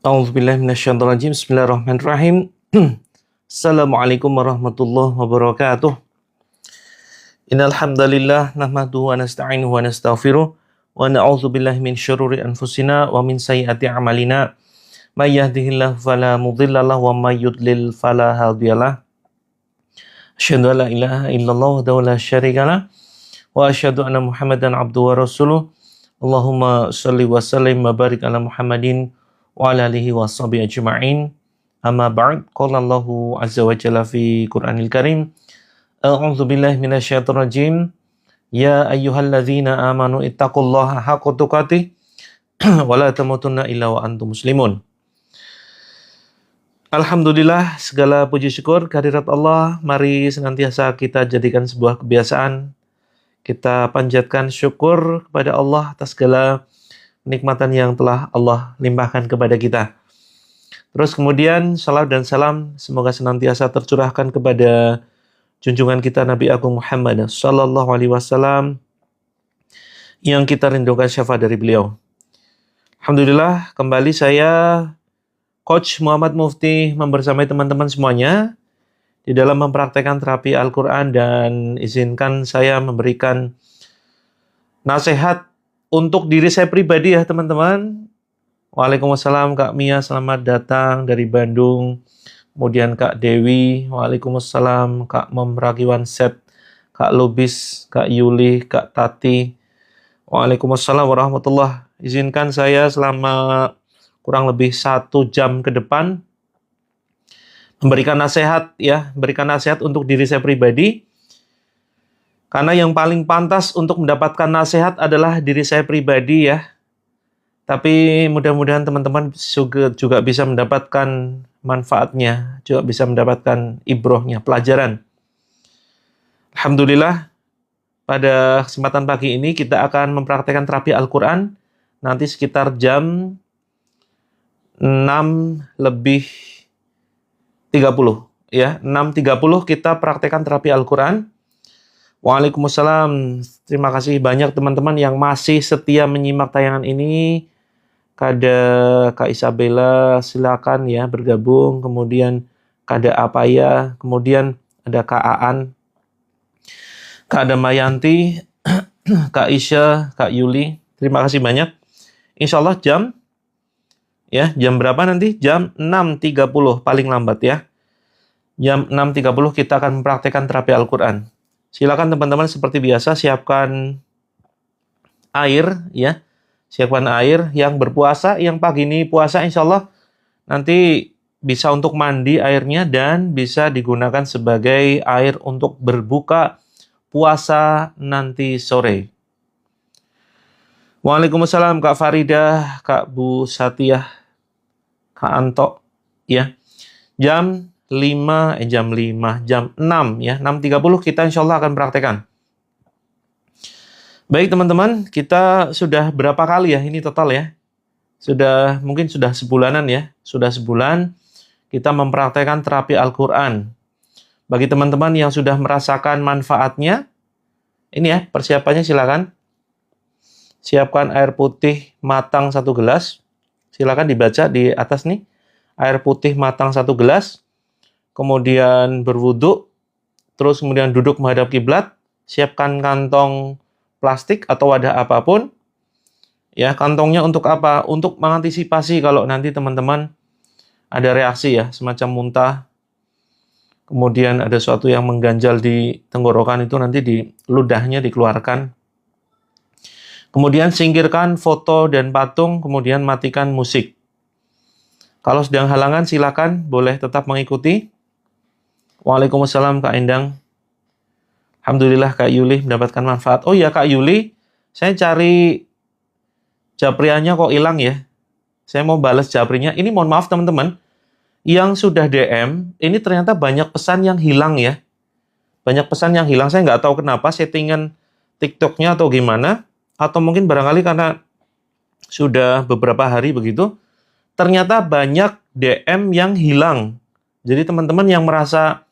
A'udzubillahi minasyaitonirrajim. Bismillahirrahmanirrahim. Assalamualaikum warahmatullahi wabarakatuh. Innal hamdalillah nahmaduhu wa nasta'inuhu wa nastaghfiruh wa na'udzubillahi min syururi anfusina wa min sayyiati a'malina. May yahdihillahu fala mudhillalah wa may yudlil fala hadiyalah. Asyhadu an la ilaha illallah wahdahu la syarikalah wa asyhadu anna Muhammadan abduhu wa rasuluh. Allahumma shalli wa sallim wa barik ala Muhammadin wa ala alihi wa sahbihi ajma'in. Amma ba'd. Qala Allahu azza wa jalla fi Qur'anil Karim. A'udzu billahi minasyaitonir rajim. Ya ayyuhalladzina amanu ittaqullaha haqqa tuqatih wa la tamutunna illa wa antum muslimun. Alhamdulillah, segala puji syukur kehadirat Allah. Mari senantiasa kita jadikan sebuah kebiasaan. Kita panjatkan syukur kepada Allah atas segala kenikmatan yang telah Allah limpahkan kepada kita. Terus kemudian salam dan salam semoga senantiasa tercurahkan kepada junjungan kita Nabi Agung Muhammad sallallahu alaihi wasallam yang kita rindukan syafaat dari beliau. Alhamdulillah, kembali saya Coach Muhammad Mufti membersamai teman-teman semuanya di dalam mempraktekkan terapi Al-Quran, dan izinkan saya memberikan nasihat untuk diri saya pribadi ya teman-teman. Waalaikumsalam Kak Mia, selamat datang dari Bandung. Kemudian Kak Dewi, waalaikumsalam. Kak Memragiwan Set, Kak Lubis, Kak Yuli, Kak Tati, waalaikumsalam warahmatullah. Izinkan saya selama kurang lebih 1 jam ke depan memberikan nasihat ya, berikan nasihat untuk diri saya pribadi. Karena yang paling pantas untuk mendapatkan nasihat adalah diri saya pribadi ya. Tapi mudah-mudahan teman-teman juga bisa mendapatkan manfaatnya, juga bisa mendapatkan ibrohnya, pelajaran. Alhamdulillah, pada kesempatan pagi ini kita akan mempraktekkan terapi Al-Quran. Nanti sekitar jam 6:30 ya, 6:30 kita praktekkan terapi Al-Quran. Waalaikumsalam. Terima kasih banyak teman-teman yang masih setia menyimak tayangan ini. Ada Kak Isabella, silakan ya bergabung. Kemudian ada Apaya, kemudian ada Kak Aan, Kak Damayanti, Kak Isya, Kak Yuli. Terima kasih banyak. Insya Allah jam berapa nanti? Jam 6:30 paling lambat ya. Jam 6:30 kita akan mempraktekkan terapi Al-Quran. Silakan teman-teman seperti biasa siapkan air ya. Siapkan air. Yang berpuasa, yang pagi ini puasa insya Allah nanti bisa untuk mandi airnya dan bisa digunakan sebagai air untuk berbuka puasa nanti sore. Waalaikumsalam Kak Faridah, Kak Bu Satiyah, Kak Anto ya. Jam 6 ya, 6:30 kita insya Allah akan praktekkan. Baik teman-teman, kita sudah berapa kali ya ini total ya? Mungkin sudah sebulanan ya. Sudah sebulan kita mempraktekkan terapi Al-Quran. Bagi teman-teman yang sudah merasakan manfaatnya, ini ya persiapannya silakan. Siapkan air putih matang 1 gelas. Silakan dibaca di atas nih. Air putih matang 1 gelas. Kemudian berwudu, terus kemudian duduk menghadap kiblat, siapkan kantong plastik atau wadah apapun. Ya, kantongnya untuk apa? Untuk mengantisipasi kalau nanti teman-teman ada reaksi ya, semacam muntah. Kemudian ada sesuatu yang mengganjal di tenggorokan, itu nanti di ludahnya dikeluarkan. Kemudian singkirkan foto dan patung, kemudian matikan musik. Kalau sedang halangan silakan boleh tetap mengikuti. Waalaikumsalam Kak Endang. Alhamdulillah Kak Yuli mendapatkan manfaat. Oh iya Kak Yuli, saya cari japriannya kok hilang ya. Saya mau balas japrinya. Ini mohon maaf teman-teman. Yang sudah DM, ini ternyata banyak pesan yang hilang ya. Banyak pesan yang hilang. Saya nggak tahu kenapa, settingan TikToknya atau gimana. Atau mungkin barangkali karena sudah beberapa hari begitu. Ternyata banyak DM yang hilang. Jadi teman-teman yang merasa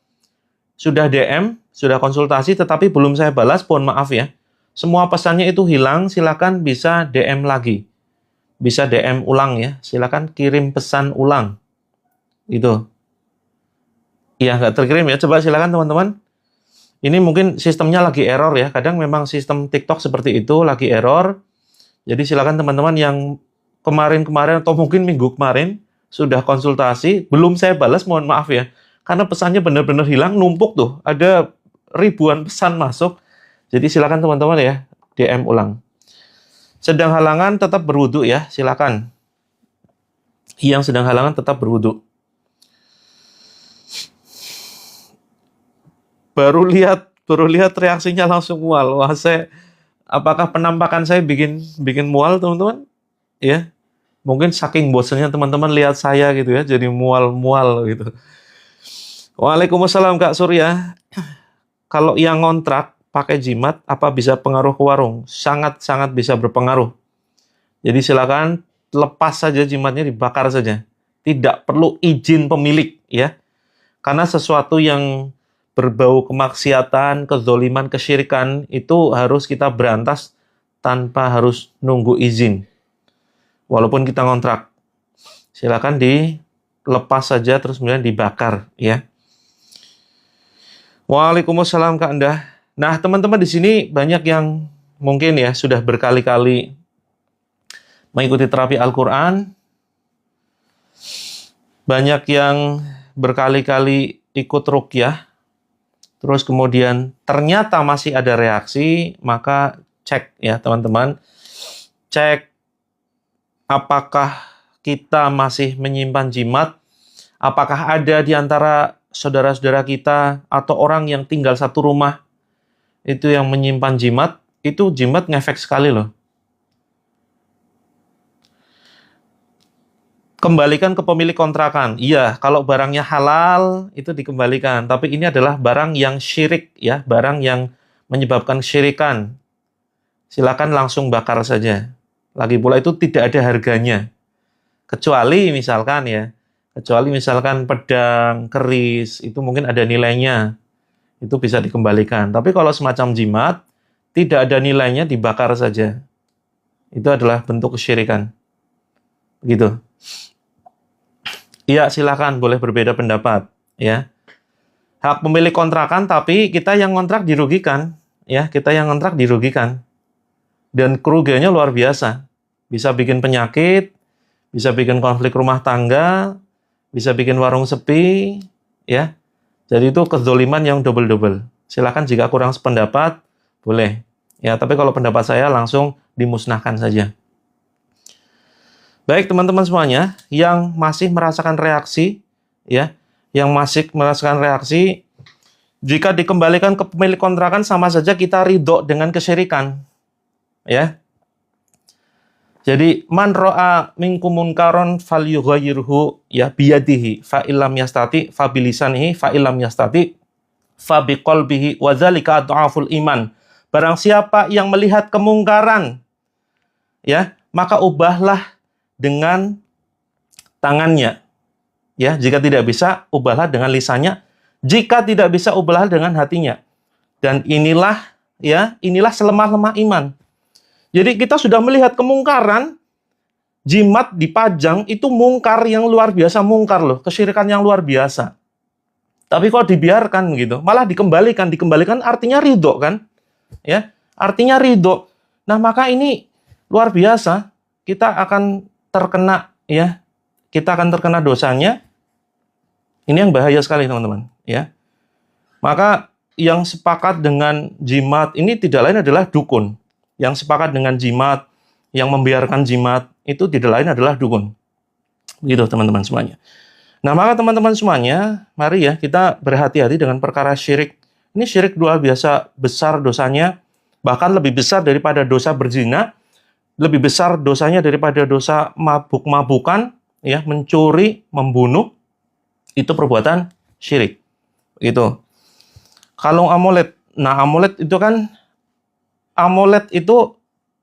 sudah DM, sudah konsultasi, tetapi belum saya balas, mohon maaf ya. Semua pesannya itu hilang, silakan bisa DM lagi. bisa DM ulang ya. Silakan kirim pesan ulang. Gitu. Iya, nggak terkirim ya. Coba silakan teman-teman. Ini mungkin sistemnya lagi error ya. Kadang memang sistem TikTok seperti itu lagi error. Jadi silakan teman-teman yang kemarin-kemarin atau mungkin minggu kemarin sudah konsultasi, belum saya balas, mohon maaf ya. Karena pesannya benar-benar hilang, numpuk tuh. Ada ribuan pesan masuk. Jadi silakan teman-teman ya, DM ulang. Sedang halangan tetap berwudu ya, silakan. Yang sedang halangan tetap berwudu. Baru lihat reaksinya langsung mual. Wah, apakah penampakan saya bikin mual, teman-teman? Ya. Mungkin saking bosannya teman-teman lihat saya gitu ya, jadi mual-mual gitu. Waalaikumsalam Kak Surya. Kalau yang ngontrak pakai jimat, apa bisa pengaruh ke warung? Sangat-sangat bisa berpengaruh. Jadi silakan lepas saja jimatnya, dibakar saja. Tidak perlu izin pemilik ya. Karena sesuatu yang berbau kemaksiatan, kezoliman, kesyirikan itu harus kita berantas tanpa harus nunggu izin. Walaupun kita ngontrak, silakan dilepas saja terus kemudian dibakar ya. Waalaikumsalam Kak Endah. Nah, teman-teman di sini banyak yang mungkin ya sudah berkali-kali mengikuti terapi Al-Qur'an. Banyak yang berkali-kali ikut ruqyah. Terus kemudian ternyata masih ada reaksi, maka cek ya teman-teman. Cek apakah kita masih menyimpan jimat? Apakah ada di antara saudara-saudara kita atau orang yang tinggal satu rumah itu yang menyimpan jimat? Itu jimat ngefek sekali loh. Kembalikan ke pemilik kontrakan. Iya, kalau barangnya halal itu dikembalikan. Tapi ini adalah barang yang syirik ya, barang yang menyebabkan kesyirikan. Silakan langsung bakar saja. Lagi pula itu tidak ada harganya. Kecuali misalkan pedang, keris, itu mungkin ada nilainya. Itu bisa dikembalikan. Tapi kalau semacam jimat, tidak ada nilainya, dibakar saja. Itu adalah bentuk kesyirikan. Begitu. Iya, silakan, boleh berbeda pendapat. Ya. Hak pemilik kontrakan, tapi kita yang kontrak dirugikan. Ya, kita yang kontrak dirugikan. Dan kerugiannya luar biasa. Bisa bikin penyakit, bisa bikin konflik rumah tangga, bisa bikin warung sepi, ya. Jadi itu kezoliman yang double-double. Silakan jika kurang sependapat, boleh. Ya, tapi kalau pendapat saya langsung dimusnahkan saja. Baik teman-teman semuanya, yang masih merasakan reaksi, ya, jika dikembalikan ke pemilik kontrakan sama saja kita ridho dengan kesyirikan. Ya. Jadi man ra'a minkum munkaron falyughayyirhu ya biyadihi fa illam yastati fa bilisanihi fa illam yastati fa biqalbihi wa dzalika adhaful iman. Barang siapa yang melihat kemungkaran ya, maka ubahlah dengan tangannya. Ya, jika tidak bisa ubahlah dengan lisannya, jika tidak bisa ubahlah dengan hatinya. Dan inilah selemah-lemah iman. Jadi kita sudah melihat kemungkaran, jimat dipajang, itu mungkar yang luar biasa, mungkar loh, kesyirikan yang luar biasa. Tapi kok dibiarkan gitu, malah dikembalikan artinya ridho kan? Ya, artinya ridho. Nah, maka ini luar biasa, kita akan terkena dosanya. Ini yang bahaya sekali teman-teman, ya. Maka yang sepakat dengan jimat ini tidak lain adalah dukun. Yang sepakat dengan jimat, yang membiarkan jimat, itu tidak lain adalah dukun. Begitu teman-teman semuanya. Nah, maka teman-teman semuanya, mari ya kita berhati-hati dengan perkara syirik. Ini syirik luar biasa besar dosanya, bahkan lebih besar daripada dosa berzina, lebih besar dosanya daripada dosa mabuk-mabukan, ya, mencuri, membunuh, itu perbuatan syirik. Begitu. Kalung amulet. Nah, amulet itu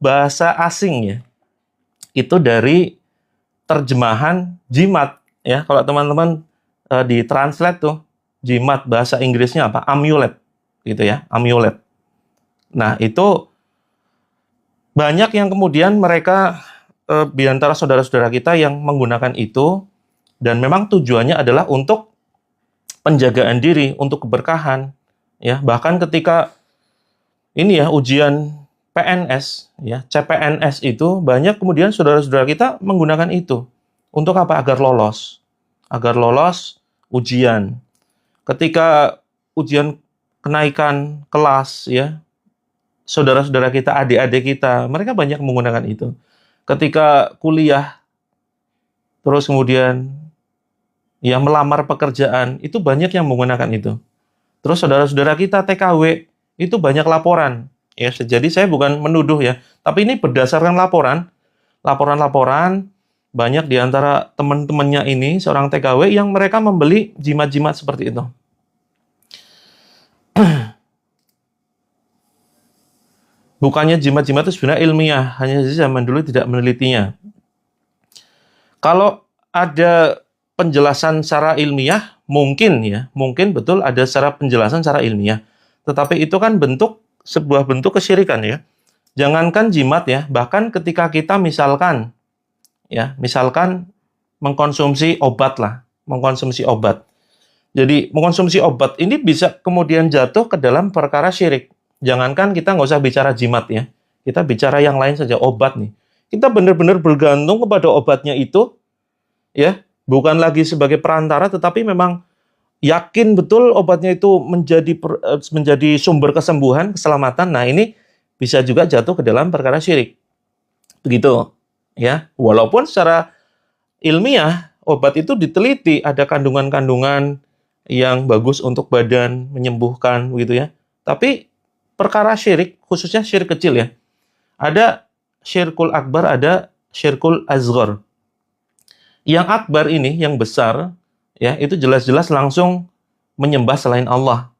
bahasa asing ya. Itu dari terjemahan jimat ya. Kalau teman-teman ditranslate tuh jimat bahasa Inggrisnya apa? Amulet gitu ya, amulet. Nah, itu banyak yang kemudian mereka di antara saudara-saudara kita yang menggunakan itu, dan memang tujuannya adalah untuk penjagaan diri, untuk keberkahan, ya. Bahkan ketika ini ya ujian PNS, ya CPNS itu banyak kemudian saudara-saudara kita menggunakan itu untuk apa? Agar lolos ujian. Ketika ujian kenaikan kelas, ya saudara-saudara kita, adik-adik kita, mereka banyak menggunakan itu. Ketika kuliah, terus kemudian ya melamar pekerjaan, itu banyak yang menggunakan itu. Terus saudara-saudara kita TKW, itu banyak laporan. Ya, jadi saya bukan menuduh ya, tapi ini berdasarkan laporan-laporan banyak di antara teman-temannya ini, seorang TKW yang mereka membeli jimat-jimat seperti itu. Bukannya jimat-jimat itu sebenarnya ilmiah, hanya saja zaman dulu tidak menelitinya. Kalau ada penjelasan secara ilmiah, mungkin betul ada secara penjelasan secara ilmiah. Tetapi itu kan sebuah bentuk kesyirikan ya. Jangankan jimat ya, bahkan ketika kita misalkan mengkonsumsi obat. Jadi mengkonsumsi obat ini bisa kemudian jatuh ke dalam perkara syirik. Jangankan kita nggak usah bicara jimat ya, kita bicara yang lain saja, obat nih. Kita benar-benar bergantung kepada obatnya itu, ya, bukan lagi sebagai perantara, tetapi memang yakin betul obatnya itu menjadi sumber kesembuhan, keselamatan. Nah ini bisa juga jatuh ke dalam perkara syirik, begitu, ya. Walaupun secara ilmiah obat itu diteliti ada kandungan-kandungan yang bagus untuk badan, menyembuhkan, begitu ya. Tapi perkara syirik, khususnya syirik kecil ya. Ada syirkul akbar, ada syirkul azghar. Yang akbar ini, yang besar, ya itu jelas-jelas langsung menyembah selain Allah.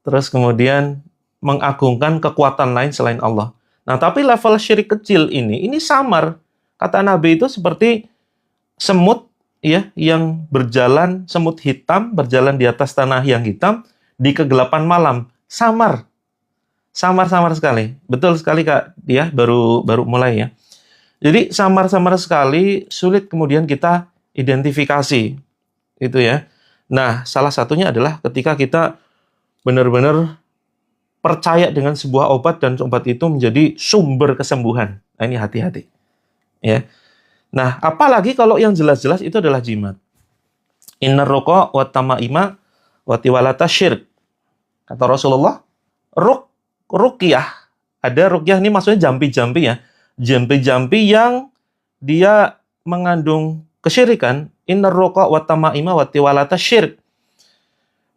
Terus kemudian mengagungkan kekuatan lain selain Allah. Nah, tapi level syirik kecil ini samar. Kata Nabi itu seperti semut ya yang berjalan, semut hitam berjalan di atas tanah yang hitam di kegelapan malam. Samar sekali. Betul sekali Kak, dia baru mulai ya. Jadi samar-samar sekali, sulit kemudian kita identifikasi. Itu ya. Nah, salah satunya adalah ketika kita benar-benar percaya dengan sebuah obat dan obat itu menjadi sumber kesembuhan. Nah, ini hati-hati. Ya. Nah, apalagi kalau yang jelas-jelas itu adalah jimat. Innar ruqa wa tamaima wa tiwalata syirk. Kata Rasulullah, ruqyah. Ada ruqyah ini maksudnya jampi-jampi ya. Jampi-jampi yang dia mengandung kesyirikan. Innar ruqa wa tamaima wa tiwalata syirk.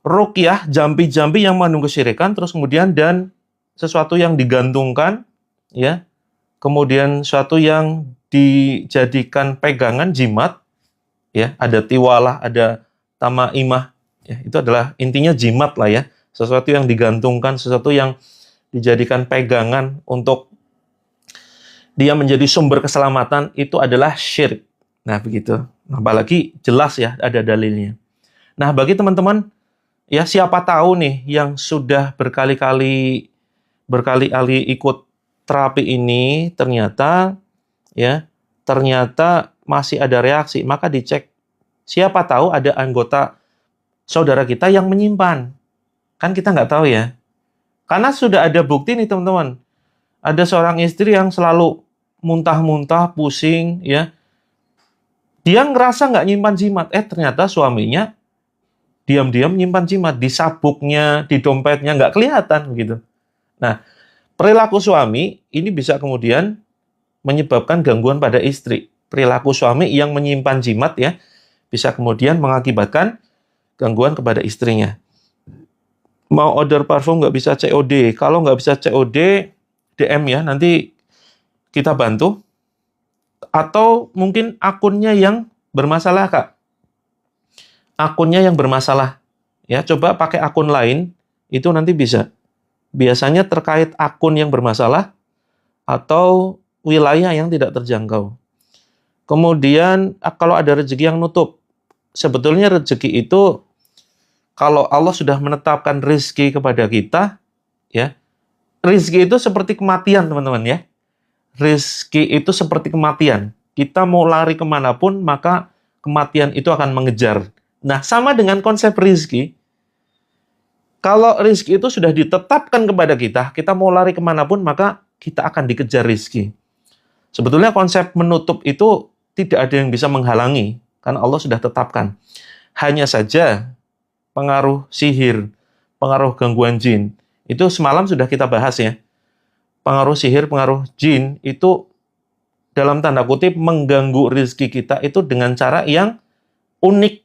Ruqyah, jampi-jampi yang mengandung kesyirikan, terus kemudian dan sesuatu yang digantungkan, ya, kemudian sesuatu yang dijadikan pegangan jimat, ya, ada tiwalah, ada tamaimah, ya, itu adalah intinya jimat lah ya, sesuatu yang digantungkan, sesuatu yang dijadikan pegangan untuk dia menjadi sumber keselamatan, itu adalah syirik. Nah begitu, apalagi jelas ya ada dalilnya. Nah bagi teman-teman, ya siapa tahu nih yang sudah berkali-kali ikut terapi ini ternyata masih ada reaksi, maka dicek. Siapa tahu ada anggota saudara kita yang menyimpan. Kan kita nggak tahu ya. Karena sudah ada bukti nih teman-teman. Ada seorang istri yang selalu muntah-muntah, pusing ya. Dia ngerasa nggak nyimpan jimat. Ternyata suaminya diam-diam nyimpan jimat di sabuknya, di dompetnya, nggak kelihatan gitu. Nah, perilaku suami ini bisa kemudian menyebabkan gangguan pada istri. Perilaku suami yang menyimpan jimat ya, bisa kemudian mengakibatkan gangguan kepada istrinya. Mau order parfum nggak bisa COD. Kalau nggak bisa COD, DM ya, nanti kita bantu. Atau mungkin akunnya yang bermasalah, Kak. Akunnya yang bermasalah. Ya, coba pakai akun lain, itu nanti bisa. Biasanya terkait akun yang bermasalah atau wilayah yang tidak terjangkau. Kemudian kalau ada rezeki yang nutup, sebetulnya rezeki itu kalau Allah sudah menetapkan rezeki kepada kita, ya, rezeki itu seperti kematian teman-teman ya. rizki itu seperti kematian. Kita mau lari kemanapun, maka kematian itu akan mengejar. Nah, sama dengan konsep rizki. Kalau rizki itu sudah ditetapkan kepada kita, kita mau lari kemanapun, maka kita akan dikejar rizki. Sebetulnya konsep menutup itu tidak ada yang bisa menghalangi, karena Allah sudah tetapkan. Hanya saja pengaruh sihir, pengaruh gangguan jin, itu semalam sudah kita bahas ya. Pengaruh sihir, pengaruh jin itu dalam tanda kutip mengganggu rizki kita itu dengan cara yang unik,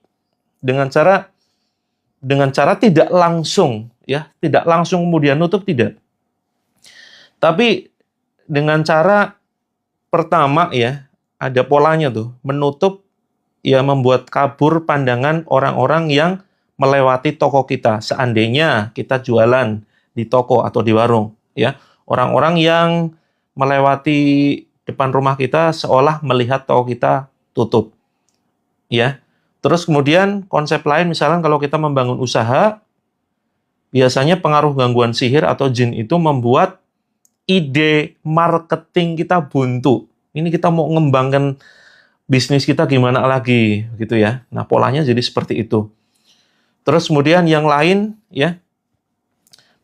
dengan cara tidak langsung, ya, tidak langsung kemudian nutup, tidak. Tapi dengan cara pertama ya, ada polanya tuh, menutup ya membuat kabur pandangan orang-orang yang melewati toko kita. Seandainya kita jualan di toko atau di warung, ya, orang-orang yang melewati depan rumah kita seolah melihat toko kita tutup, ya. Terus kemudian konsep lain, misalnya kalau kita membangun usaha, biasanya pengaruh gangguan sihir atau jin itu membuat ide marketing kita buntu. Ini kita mau ngembangkan bisnis kita gimana lagi, gitu ya. Nah, polanya jadi seperti itu. Terus kemudian yang lain, ya,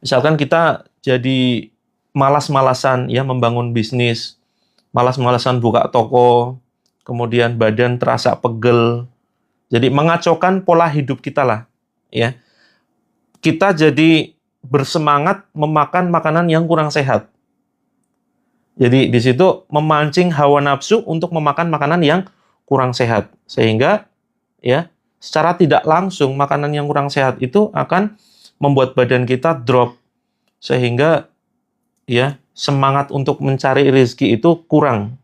misalkan kita jadi malas-malasan ya membangun bisnis, malas-malasan buka toko, kemudian badan terasa pegel. Jadi mengacaukan pola hidup kita lah, ya. Kita jadi bersemangat memakan makanan yang kurang sehat. Jadi di situ memancing hawa nafsu untuk memakan makanan yang kurang sehat, sehingga ya secara tidak langsung makanan yang kurang sehat itu akan membuat badan kita drop, sehingga ya semangat untuk mencari rezeki itu kurang.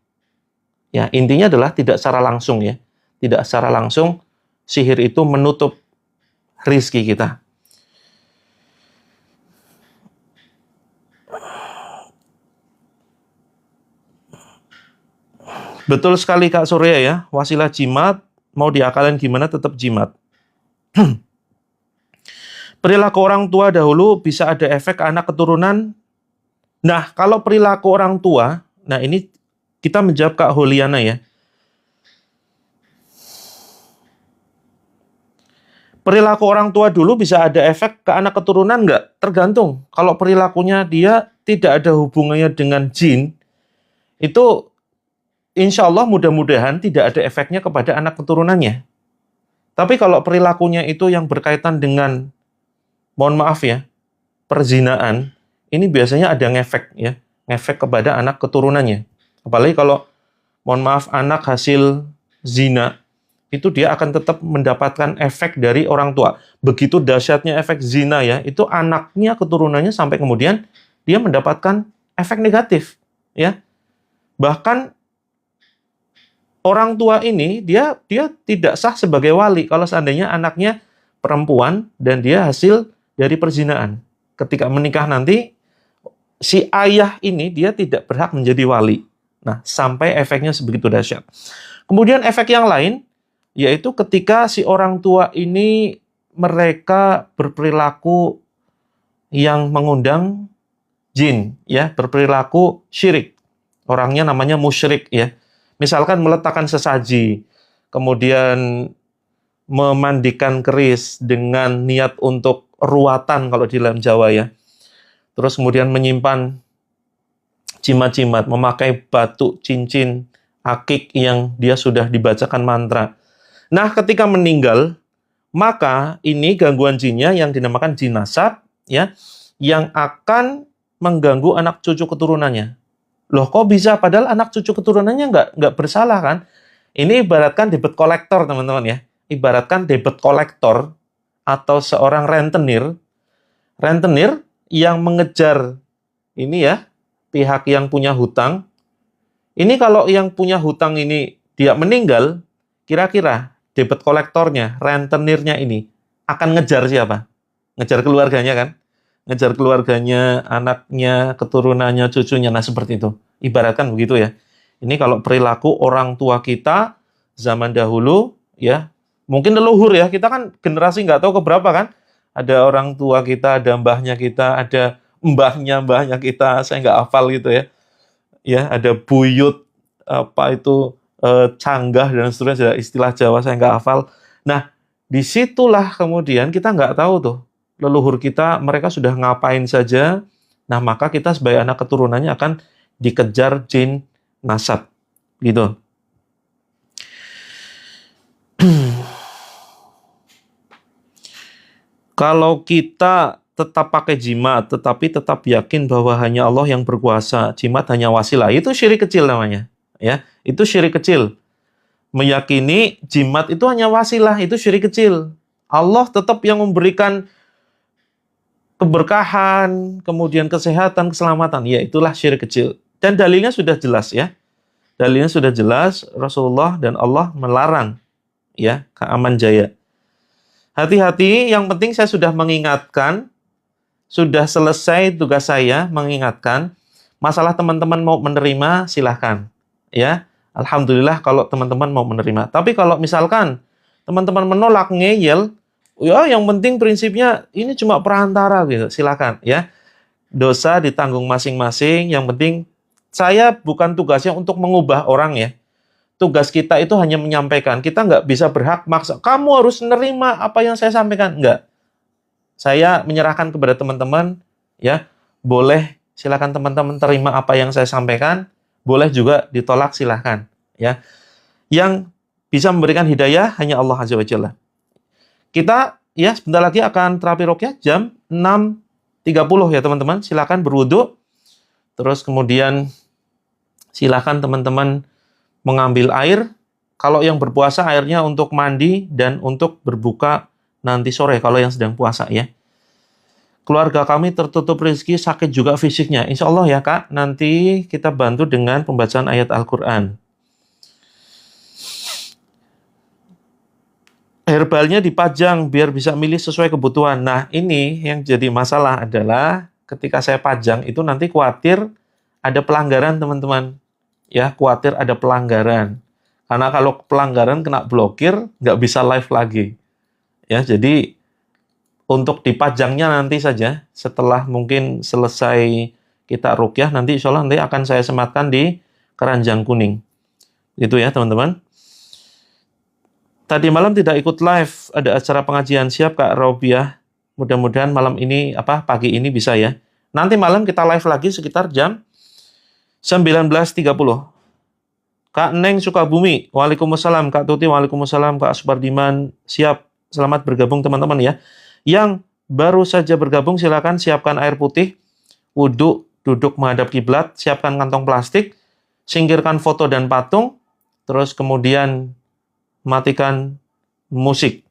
Ya, intinya adalah tidak secara langsung ya. Tidak secara langsung sihir itu menutup rezeki kita. Betul sekali Kak Surya ya, wasilah jimat, mau diakalin gimana tetap jimat. Perilaku orang tua dahulu bisa ada efek ke anak keturunan. Nah, kalau perilaku orang tua, nah ini kita menjawab Kak Holiana ya. Perilaku orang tua dulu bisa ada efek ke anak keturunan nggak? Tergantung. Kalau perilakunya dia tidak ada hubungannya dengan jin, itu insya Allah mudah-mudahan tidak ada efeknya kepada anak keturunannya. Tapi kalau perilakunya itu yang berkaitan dengan, mohon maaf ya, perzinaan, ini biasanya ada ngefek ya, ngefek kepada anak keturunannya. Apalagi kalau, mohon maaf, anak hasil zina, itu dia akan tetap mendapatkan efek dari orang tua. Begitu dahsyatnya efek zina ya, itu anaknya, keturunannya sampai kemudian dia mendapatkan efek negatif ya. Bahkan orang tua ini dia tidak sah sebagai wali kalau seandainya anaknya perempuan dan dia hasil dari perzinaan. Ketika menikah nanti si ayah ini dia tidak berhak menjadi wali. Nah, sampai efeknya sebegitu dahsyat. Kemudian efek yang lain yaitu ketika si orang tua ini mereka berperilaku yang mengundang jin ya, berperilaku syirik. Orangnya namanya musyrik ya. Misalkan meletakkan sesaji, kemudian memandikan keris dengan niat untuk ruatan kalau di dalam Jawa ya. Terus kemudian menyimpan jimat-jimat, memakai batu, cincin, akik yang dia sudah dibacakan mantra. Nah, ketika meninggal, maka ini gangguan jinnya yang dinamakan jin nasab ya, yang akan mengganggu anak cucu keturunannya. Loh, kok bisa? Padahal anak cucu keturunannya nggak bersalah kan? Ini ibaratkan debit kolektor, teman-teman ya. Ibaratkan debit kolektor atau seorang rentenir yang mengejar ini ya, pihak yang punya hutang. Ini kalau yang punya hutang ini dia meninggal, kira-kira debit kolektornya, rentenirnya ini akan ngejar siapa? Ngejar keluarganya kan? Ngejar keluarganya, anaknya, keturunannya, cucunya, nah seperti itu. Ibaratkan begitu ya. Ini kalau perilaku orang tua kita zaman dahulu ya, mungkin leluhur ya, kita kan generasi nggak tahu keberapa kan. Ada orang tua kita, ada mbahnya kita, ada mbahnya kita, saya nggak hafal gitu ya. ya, ada buyut, apa itu, canggah dan seterusnya, istilah Jawa saya nggak hafal. Nah, disitulah kemudian kita nggak tahu tuh, leluhur kita mereka sudah ngapain saja. Nah, maka kita sebagai anak keturunannya akan dikejar jin nasab, gitu. Kalau kita tetap pakai jimat, tetapi tetap yakin bahwa hanya Allah yang berkuasa, jimat hanya wasilah, itu syirik kecil namanya. Ya, itu syirik kecil. Meyakini jimat itu hanya wasilah, itu syirik kecil. Allah tetap yang memberikan keberkahan, kemudian kesehatan, keselamatan. Ya, itulah syirik kecil. Dan dalilnya sudah jelas ya. Dalilnya sudah jelas, Rasulullah dan Allah melarang ya, Aman Jaya. Hati-hati, yang penting saya sudah mengingatkan, sudah selesai tugas saya mengingatkan. Masalah teman-teman mau menerima, silahkan. Ya, alhamdulillah kalau teman-teman mau menerima. Tapi kalau misalkan teman-teman menolak, ngeyel, ya yang penting prinsipnya ini cuma perantara gitu, silahkan. Ya, dosa ditanggung masing-masing. Yang penting saya bukan tugasnya untuk mengubah orang ya. Tugas kita itu hanya menyampaikan. Kita nggak bisa berhak maksa, kamu harus menerima apa yang saya sampaikan. Nggak. Saya menyerahkan kepada teman-teman, ya, boleh silakan teman-teman terima apa yang saya sampaikan, boleh juga ditolak silahkan. Ya. Yang bisa memberikan hidayah hanya Allah Azza wa Jalla. Kita ya sebentar lagi akan terapi ruqyah jam 6.30 ya teman-teman. Silakan berwudu. Terus kemudian silakan teman-teman mengambil air, kalau yang berpuasa airnya untuk mandi dan untuk berbuka nanti sore kalau yang sedang puasa ya. Keluarga kami tertutup rezeki, sakit juga fisiknya. Insya Allah ya Kak, nanti kita bantu dengan pembacaan ayat Al-Quran. Herbalnya dipajang biar bisa milih sesuai kebutuhan. Nah ini yang jadi masalah adalah ketika saya pajang itu nanti khawatir ada pelanggaran teman-teman. Ya, khawatir ada pelanggaran. Karena kalau pelanggaran kena blokir, nggak bisa live lagi. Ya, jadi untuk dipajangnya nanti saja, setelah mungkin selesai kita ruqyah, nanti insya Allah nanti akan saya sematkan di keranjang kuning. Itu ya teman-teman. Tadi malam tidak ikut live, ada acara pengajian, siap Kak Robiah. Mudah-mudahan malam ini, pagi ini bisa ya. Nanti malam kita live lagi sekitar jam 19.30. Kak Neng Sukabumi, waalaikumsalam. Kak Tuti, waalaikumsalam. Kak Supardiman, siap. Selamat bergabung teman-teman ya. Yang baru saja bergabung, silakan siapkan air putih, wudhu, duduk menghadap kiblat, siapkan kantong plastik, singkirkan foto dan patung, terus kemudian matikan musik.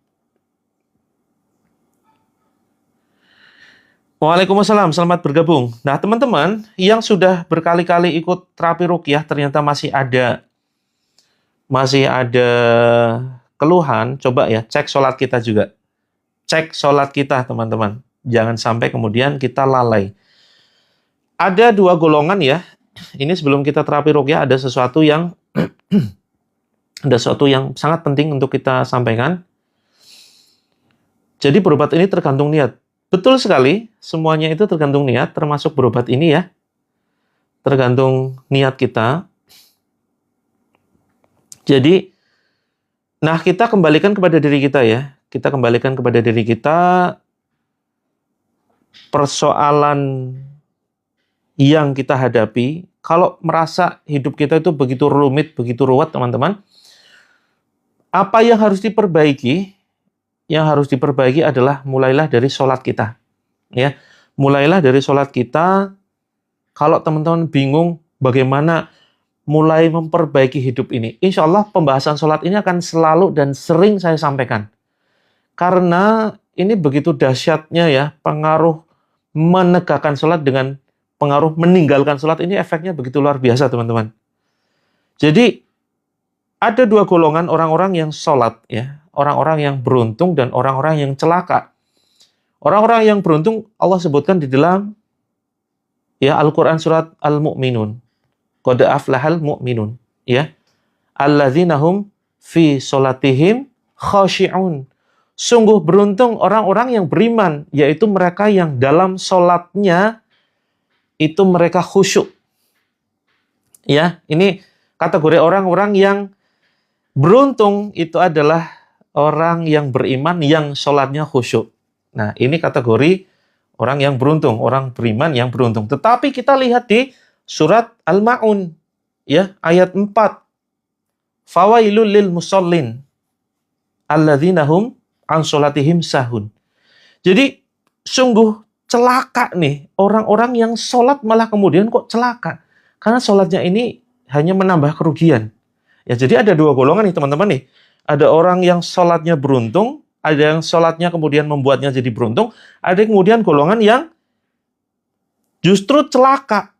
Waalaikumsalam, selamat bergabung. Nah, teman-teman yang sudah berkali-kali ikut terapi ruqyah ternyata masih ada keluhan, coba ya cek sholat kita juga. Cek sholat kita, teman-teman. Jangan sampai kemudian kita lalai. Ada dua golongan ya. Ini sebelum kita terapi ruqyah ada sesuatu yang sangat penting untuk kita sampaikan. Jadi berobat ini tergantung niat. Betul sekali, semuanya itu tergantung niat, termasuk berobat ini ya. Tergantung niat kita. Jadi, nah kita kembalikan kepada diri kita ya. Kita kembalikan kepada diri kita persoalan yang kita hadapi. Kalau merasa hidup kita itu begitu rumit, begitu ruwet teman-teman, apa yang harus diperbaiki? Yang harus diperbaiki adalah mulailah dari sholat kita. Ya, mulailah dari sholat kita. Kalau teman-teman bingung bagaimana mulai memperbaiki hidup ini, insya Allah pembahasan sholat ini akan selalu dan sering saya sampaikan. Karena ini begitu dahsyatnya ya, pengaruh menegakkan sholat dengan pengaruh meninggalkan sholat ini efeknya begitu luar biasa teman-teman. Jadi ada dua golongan orang-orang yang sholat ya. Orang-orang yang beruntung dan orang-orang yang celaka. Orang-orang yang beruntung Allah sebutkan di dalam ya Al-Qur'an surat Al-Mu'minun. Qad aflahal mu'minun ya. Alladzina hum fi sholatihim khashi'un. Sungguh beruntung orang-orang yang beriman, yaitu mereka yang dalam sholatnya itu mereka khusyuk. Ya, ini kategori orang-orang yang beruntung itu adalah orang yang beriman yang sholatnya khusyuk. Nah, ini kategori orang yang beruntung, orang beriman yang beruntung. Tetapi kita lihat di surat Al-Ma'un, ya, ayat 4. Fawailul lil musallin alladzina hum an sholatihim sahun. Jadi, sungguh celaka nih orang-orang yang sholat malah kemudian kok celaka. Karena sholatnya ini hanya menambah kerugian. Ya, jadi ada dua golongan nih teman-teman nih. Ada orang yang sholatnya beruntung, ada yang sholatnya kemudian membuatnya jadi beruntung, ada kemudian golongan yang justru celaka.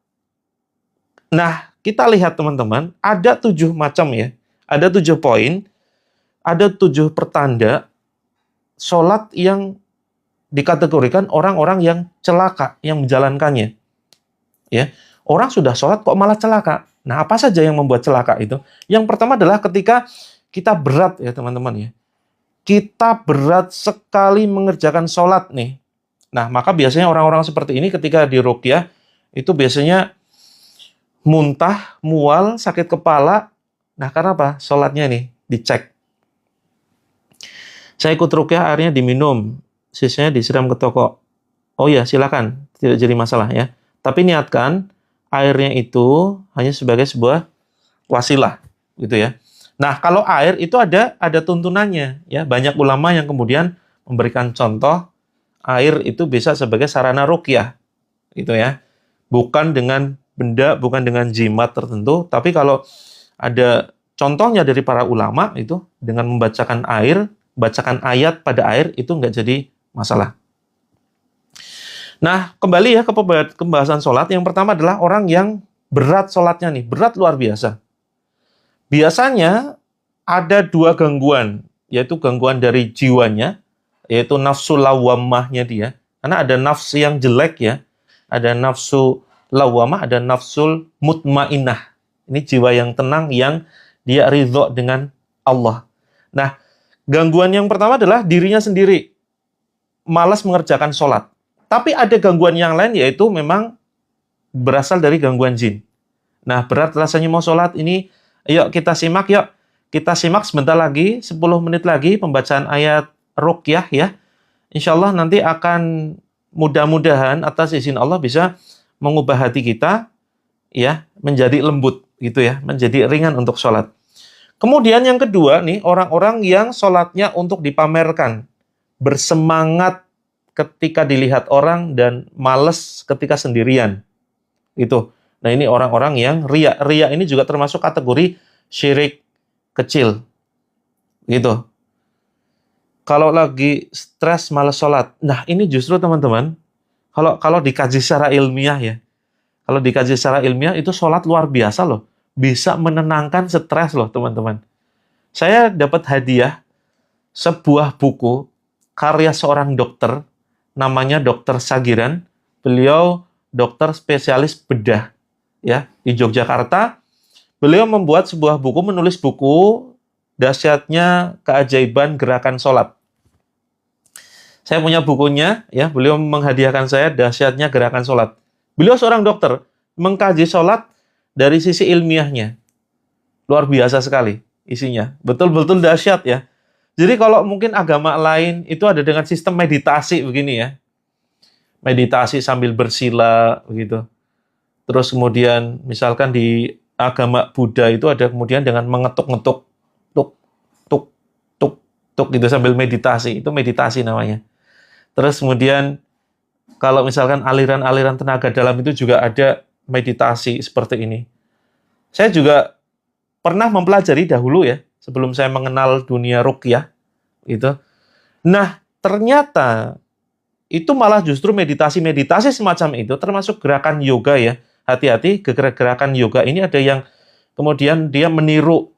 Nah, kita lihat teman-teman, ada 7 macam ya. Ada 7 poin, ada 7 pertanda sholat yang dikategorikan orang-orang yang celaka, yang menjalankannya. Ya, orang sudah sholat kok malah celaka. Nah, apa saja yang membuat celaka itu? Yang pertama adalah ketika kita berat ya teman-teman ya. Kita berat sekali mengerjakan sholat nih. Nah, maka biasanya orang-orang seperti ini ketika di ruqyah itu biasanya muntah, mual, sakit kepala. Nah, karena apa? Sholatnya nih dicek. Saya ikut ruqyah, airnya diminum, sisanya disiram ke toko. Oh ya, silakan, tidak jadi masalah ya. Tapi niatkan airnya itu hanya sebagai sebuah wasilah, gitu ya. Nah, kalau air itu ada tuntunannya, ya. Banyak ulama yang kemudian memberikan contoh air itu bisa sebagai sarana ruqyah, gitu ya. Bukan dengan benda, bukan dengan jimat tertentu, tapi kalau ada contohnya dari para ulama itu dengan membacakan air, bacakan ayat pada air itu nggak jadi masalah. Nah, kembali ya ke pembahasan sholat. Yang pertama adalah orang yang berat sholatnya nih, berat luar biasa. Biasanya ada 2 gangguan, yaitu gangguan dari jiwanya, yaitu nafsu lawamahnya dia. Karena ada nafsu yang jelek ya, ada nafsu lawamah, ada nafsul mutmainah. Ini jiwa yang tenang, yang dia ridho dengan Allah. Nah, gangguan yang pertama adalah dirinya sendiri, malas mengerjakan sholat. Tapi ada gangguan yang lain, yaitu memang berasal dari gangguan jin. Nah, berat rasanya mau sholat ini, yuk kita simak, yuk. Kita simak sebentar lagi, 10 menit lagi pembacaan ayat ruqyah ya. Insya Allah nanti akan mudah-mudahan atas izin Allah bisa mengubah hati kita ya menjadi lembut gitu ya, menjadi ringan untuk sholat. Kemudian yang kedua nih, orang-orang yang sholatnya untuk dipamerkan, bersemangat ketika dilihat orang dan males ketika sendirian. Gitu. Nah, ini orang-orang yang riya. Riya ini juga termasuk kategori syirik kecil. Gitu. Kalau lagi stres males sholat. Nah, ini justru teman-teman, kalau dikaji secara ilmiah ya. Kalau dikaji secara ilmiah itu sholat luar biasa loh. Bisa menenangkan stres loh, teman-teman. Saya dapat hadiah sebuah buku karya seorang dokter, namanya Dr. Sagiran. Beliau dokter spesialis bedah ya di Yogyakarta. Beliau membuat sebuah buku, menulis buku Dahsyatnya Keajaiban Gerakan Sholat. Saya punya bukunya ya, beliau menghadiahkan saya Dahsyatnya Gerakan Sholat. Beliau seorang dokter, mengkaji sholat dari sisi ilmiahnya. Luar biasa sekali isinya. Betul-betul dahsyat ya. Jadi kalau mungkin agama lain itu ada dengan sistem meditasi begini ya. Meditasi sambil bersila begitu. Terus kemudian misalkan di agama Buddha itu ada kemudian dengan mengetuk-ngetuk tuk tuk tuk tuk gitu sambil meditasi. Itu meditasi namanya. Terus kemudian kalau misalkan aliran-aliran tenaga dalam itu juga ada meditasi seperti ini. Saya juga pernah mempelajari dahulu ya, sebelum saya mengenal dunia ruqyah gitu. Nah, ternyata itu malah justru meditasi-meditasi semacam itu termasuk gerakan yoga ya. Hati-hati, gerakan yoga ini ada yang kemudian dia meniru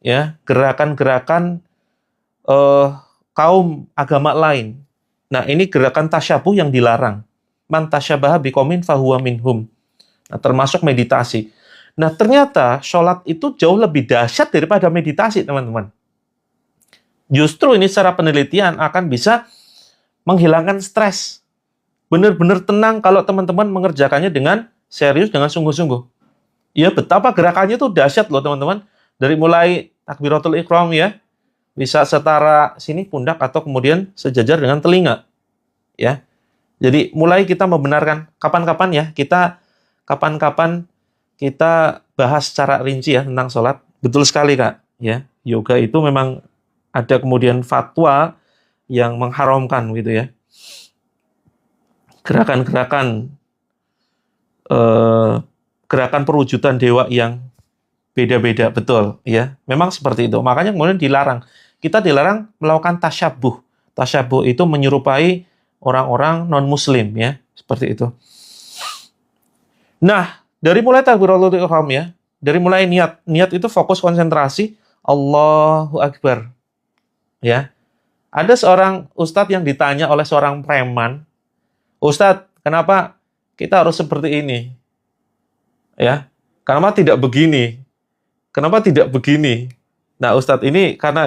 ya gerakan-gerakan kaum agama lain. Nah, ini gerakan tasyabuh yang dilarang. Man tasyabaha biqaumin fahuwa minhum. Nah, termasuk meditasi. Nah, ternyata sholat itu jauh lebih dahsyat daripada meditasi, teman-teman. Justru ini secara penelitian akan bisa menghilangkan stres. Benar-benar tenang kalau teman-teman mengerjakannya dengan serius, dengan sungguh-sungguh. Ya, betapa gerakannya tuh dahsyat loh teman-teman. Dari mulai takbiratul ihram ya, bisa setara sini pundak atau kemudian sejajar dengan telinga ya. Jadi mulai kita membenarkan kapan-kapan kita bahas secara rinci ya tentang sholat. Betul sekali Kak ya. Yoga itu memang ada kemudian fatwa yang mengharamkan gitu ya. Gerakan-gerakan gerakan perwujudan dewa yang beda-beda, betul ya. Memang seperti itu. Makanya kemudian dilarang. Kita dilarang melakukan tasyabuh. Tasyabuh itu menyerupai orang-orang non-muslim ya, seperti itu. Nah, dari mulai takbiratul ihram ya, dari mulai niat itu fokus konsentrasi Allahu Akbar. Ya. Ada seorang ustadz yang ditanya oleh seorang preman, "Ustadz, kenapa kita harus seperti ini?" Ya. Kenapa tidak begini? Kenapa tidak begini? Nah, ustadz ini karena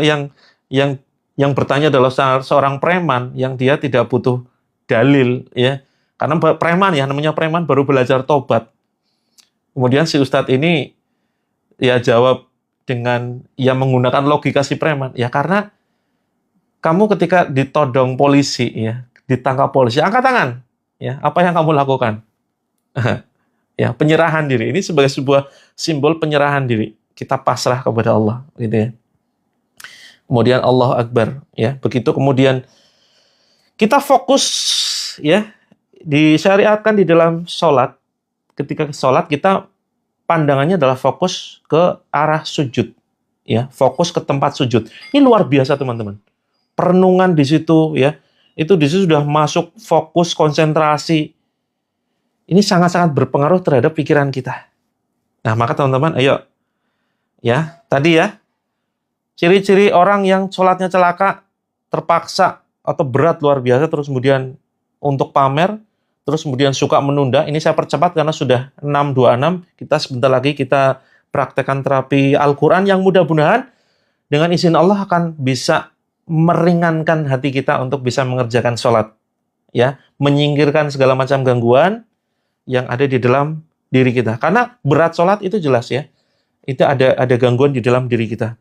yang bertanya adalah seorang preman yang dia tidak butuh dalil ya. Karena preman ya, namanya preman baru belajar tobat. Kemudian si ustadz ini ya jawab dengan ya menggunakan logika si preman. Ya karena kamu ketika ditodong polisi ya, ditangkap polisi, angkat tangan. Ya, apa yang kamu lakukan? Ya, penyerahan diri. Ini sebagai sebuah simbol penyerahan diri. Kita pasrah kepada Allah, gitu ya. Kemudian Allahu Akbar, ya. Begitu kemudian kita fokus ya, disyariatkan di dalam sholat. Ketika sholat kita pandangannya adalah fokus ke arah sujud, ya, fokus ke tempat sujud. Ini luar biasa teman-teman. Perenungan di situ ya, itu di situ sudah masuk fokus konsentrasi. Ini sangat-sangat berpengaruh terhadap pikiran kita. Nah, maka teman-teman, ayo ya, tadi ya, ciri-ciri orang yang sholatnya celaka, terpaksa atau berat luar biasa, terus kemudian untuk pamer, terus kemudian suka menunda. Ini saya percepat karena sudah 6.26. Kita sebentar lagi kita praktekkan terapi Al-Quran yang mudah-mudahan dengan izin Allah akan bisa meringankan hati kita untuk bisa mengerjakan sholat. Ya, menyingkirkan segala macam gangguan yang ada di dalam diri kita. Karena berat sholat itu jelas ya. Itu ada gangguan di dalam diri kita.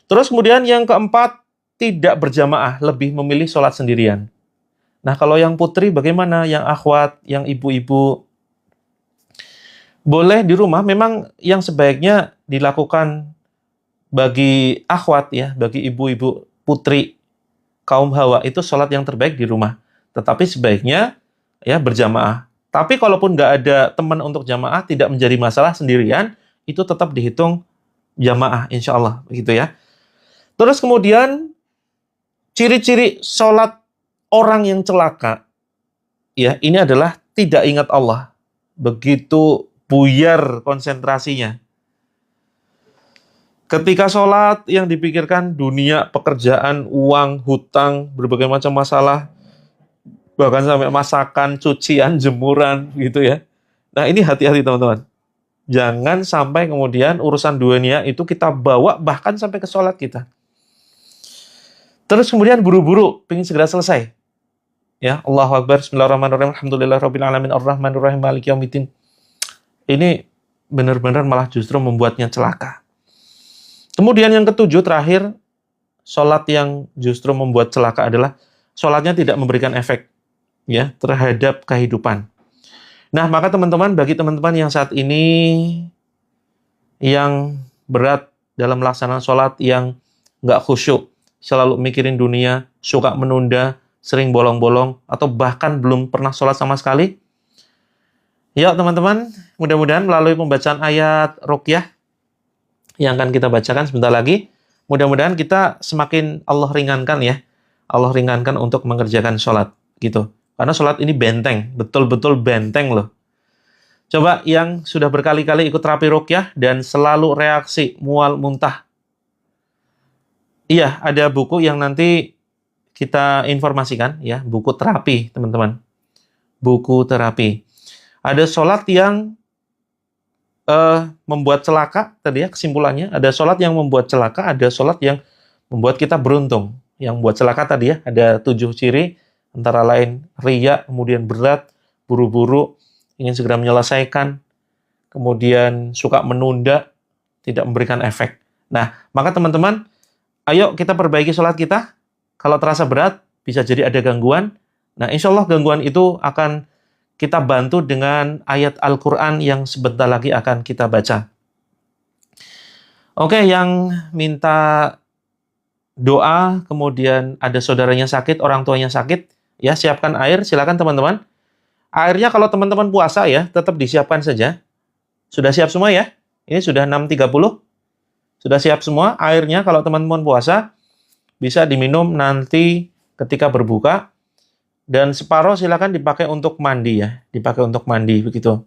Terus kemudian yang keempat, tidak berjamaah, lebih memilih sholat sendirian. Nah, kalau yang putri bagaimana? Yang akhwat, yang ibu-ibu, boleh di rumah. Memang yang sebaiknya dilakukan bagi akhwat ya, bagi ibu-ibu putri kaum Hawa itu sholat yang terbaik di rumah. Tetapi sebaiknya ya berjamaah. Tapi kalaupun nggak ada teman untuk jamaah, tidak menjadi masalah sendirian, itu tetap dihitung jamaah, insya Allah, begitu ya. Terus kemudian ciri-ciri sholat orang yang celaka, ya ini adalah tidak ingat Allah, begitu buyar konsentrasinya. Ketika sholat yang dipikirkan dunia, pekerjaan, uang, hutang, berbagai macam masalah, bahkan sampai masakan, cucian, jemuran, gitu ya. Nah ini hati-hati teman-teman. Jangan sampai kemudian urusan dunia itu kita bawa bahkan sampai ke sholat kita. Terus kemudian buru-buru, pengen segera selesai. Ya, Allahu Akbar, Bismillahirrahmanirrahim, Alhamdulillahirrahmanirrahim, Ar-Rahmanirrahim, Maliki Yaumiddin. Ini benar-benar malah justru membuatnya celaka. Kemudian yang ketujuh, terakhir, sholat yang justru membuat celaka adalah sholatnya tidak memberikan efek ya terhadap kehidupan. Nah, maka teman-teman, bagi teman-teman yang saat ini yang berat dalam melaksanakan sholat, yang nggak khusyuk, selalu mikirin dunia, suka menunda, sering bolong-bolong, atau bahkan belum pernah sholat sama sekali, ya teman-teman, mudah-mudahan melalui pembacaan ayat Ruqyah yang akan kita bacakan sebentar lagi, mudah-mudahan kita semakin Allah ringankan ya, Allah ringankan untuk mengerjakan sholat gitu. Karena sholat ini benteng, betul-betul benteng loh. Coba yang sudah berkali-kali ikut terapi Ruqyah dan selalu reaksi mual muntah. Iya, ada buku yang nanti kita informasikan ya, buku terapi teman-teman. Buku terapi. Ada sholat yang membuat celaka, tadi ya kesimpulannya, ada sholat yang membuat celaka, ada sholat yang membuat kita beruntung. Yang membuat celaka tadi ya, ada 7 ciri, antara lain riya, kemudian berat, buru-buru, ingin segera menyelesaikan, kemudian suka menunda, tidak memberikan efek. Nah, maka teman-teman, ayo kita perbaiki sholat kita. Kalau terasa berat, bisa jadi ada gangguan. Nah, insya Allah gangguan itu akan kita bantu dengan ayat Al-Quran yang sebentar lagi akan kita baca. Oke, yang minta doa, kemudian ada saudaranya sakit, orang tuanya sakit, ya siapkan air, silakan teman-teman. Airnya kalau teman-teman puasa ya, tetap disiapkan saja. Sudah siap semua ya? Ini sudah 6.30. Sudah siap semua airnya kalau teman-teman puasa, bisa diminum nanti ketika berbuka. Dan separuh silakan dipakai untuk mandi ya, dipakai untuk mandi begitu.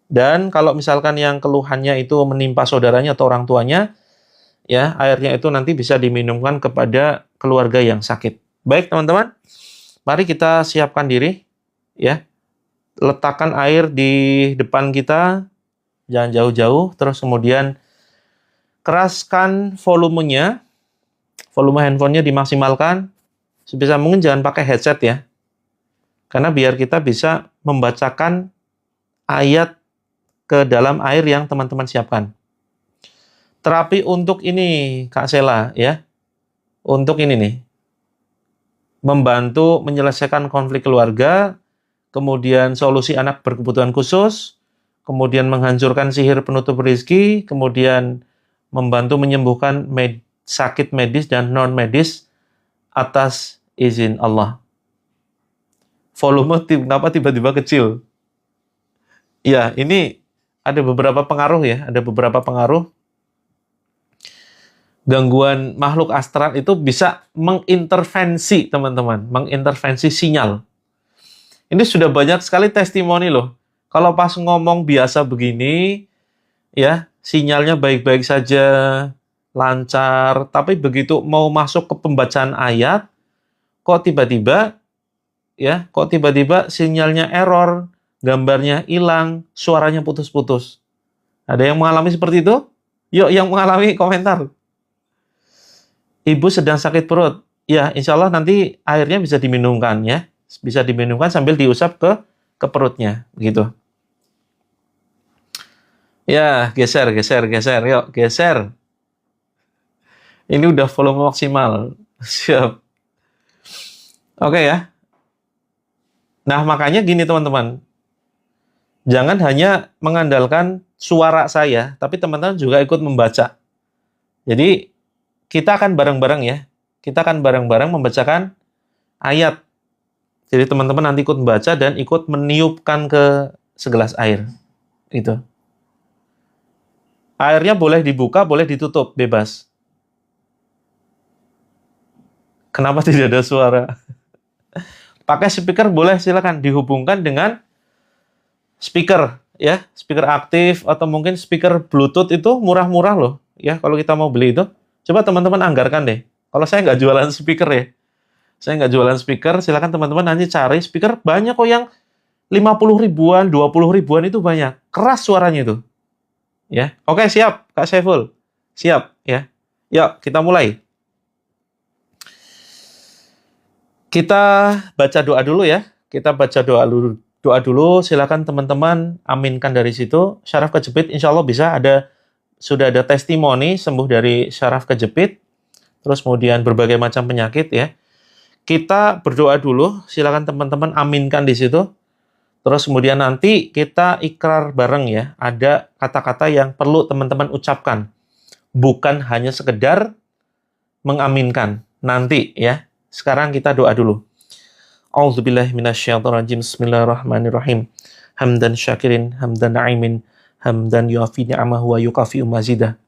Dan kalau misalkan yang keluhannya itu menimpa saudaranya atau orang tuanya, ya airnya itu nanti bisa diminumkan kepada keluarga yang sakit. Baik teman-teman, mari kita siapkan diri ya. Letakkan air di depan kita, jangan jauh-jauh, terus kemudian keraskan volumenya, volume handphonenya dimaksimalkan, sebisa mungkin jangan pakai headset ya, karena biar kita bisa membacakan ayat ke dalam air yang teman-teman siapkan. Terapi untuk ini, Kak Sela, ya. Untuk ini nih. Membantu menyelesaikan konflik keluarga, kemudian solusi anak berkebutuhan khusus, kemudian menghancurkan sihir penutup rezeki, kemudian membantu menyembuhkan sakit medis dan non-medis atas izin Allah. Volume kenapa tiba-tiba kecil? Ya, ini ada beberapa pengaruh ya, ada beberapa pengaruh. Gangguan makhluk astral itu bisa mengintervensi, teman-teman, mengintervensi sinyal. Ini sudah banyak sekali testimoni loh. Kalau pas ngomong biasa begini, ya, sinyalnya baik-baik saja, lancar, tapi begitu mau masuk ke pembacaan ayat, kok tiba-tiba sinyalnya error, gambarnya hilang, suaranya putus-putus. Ada yang mengalami seperti itu? Yuk, yang mengalami komentar. Ibu sedang sakit perut. Ya, insya Allah nanti airnya bisa diminumkan ya. Bisa diminumkan sambil diusap ke perutnya. Begitu. Ya, geser. Yuk, geser. Ini udah volume maksimal. Siap. Oke ya. Nah, makanya gini teman-teman. Jangan hanya mengandalkan suara saya, tapi teman-teman juga ikut membaca. Jadi, kita akan bareng-bareng ya. Kita akan bareng-bareng membacakan ayat. Jadi, teman-teman nanti ikut membaca dan ikut meniupkan ke segelas air. Itu. Airnya boleh dibuka, boleh ditutup, bebas. Kenapa tidak ada suara? Pakai speaker boleh, silakan dihubungkan dengan speaker ya, speaker aktif atau mungkin speaker Bluetooth itu murah-murah loh ya kalau kita mau beli itu. Coba teman-teman anggarkan deh. Kalau saya nggak jualan speaker ya. Saya nggak jualan speaker, silakan teman-teman nanti cari speaker banyak kok yang 50 ribuan, 20 ribuan itu banyak. Keras suaranya itu. Ya. Oke, siap Kak Saiful. Siap ya. Yuk, kita mulai. Kita baca doa dulu ya. Kita baca doa dulu, silakan teman-teman aminkan dari situ. Syaraf kejepit insya Allah sudah ada testimoni sembuh dari syaraf kejepit, terus kemudian berbagai macam penyakit ya. Kita berdoa dulu, silakan teman-teman aminkan di situ. Terus kemudian nanti kita ikrar bareng ya. Ada kata-kata yang perlu teman-teman ucapkan. Bukan hanya sekedar mengaminkan. Nanti ya. Sekarang kita doa dulu. A'udzubillahi minasyaitonirrajim. Bismillahirrahmanirrahim. Hamdan syakirin, hamdan na'imin, hamdan yuafi ni'amahu wa yukafi'u mazidah.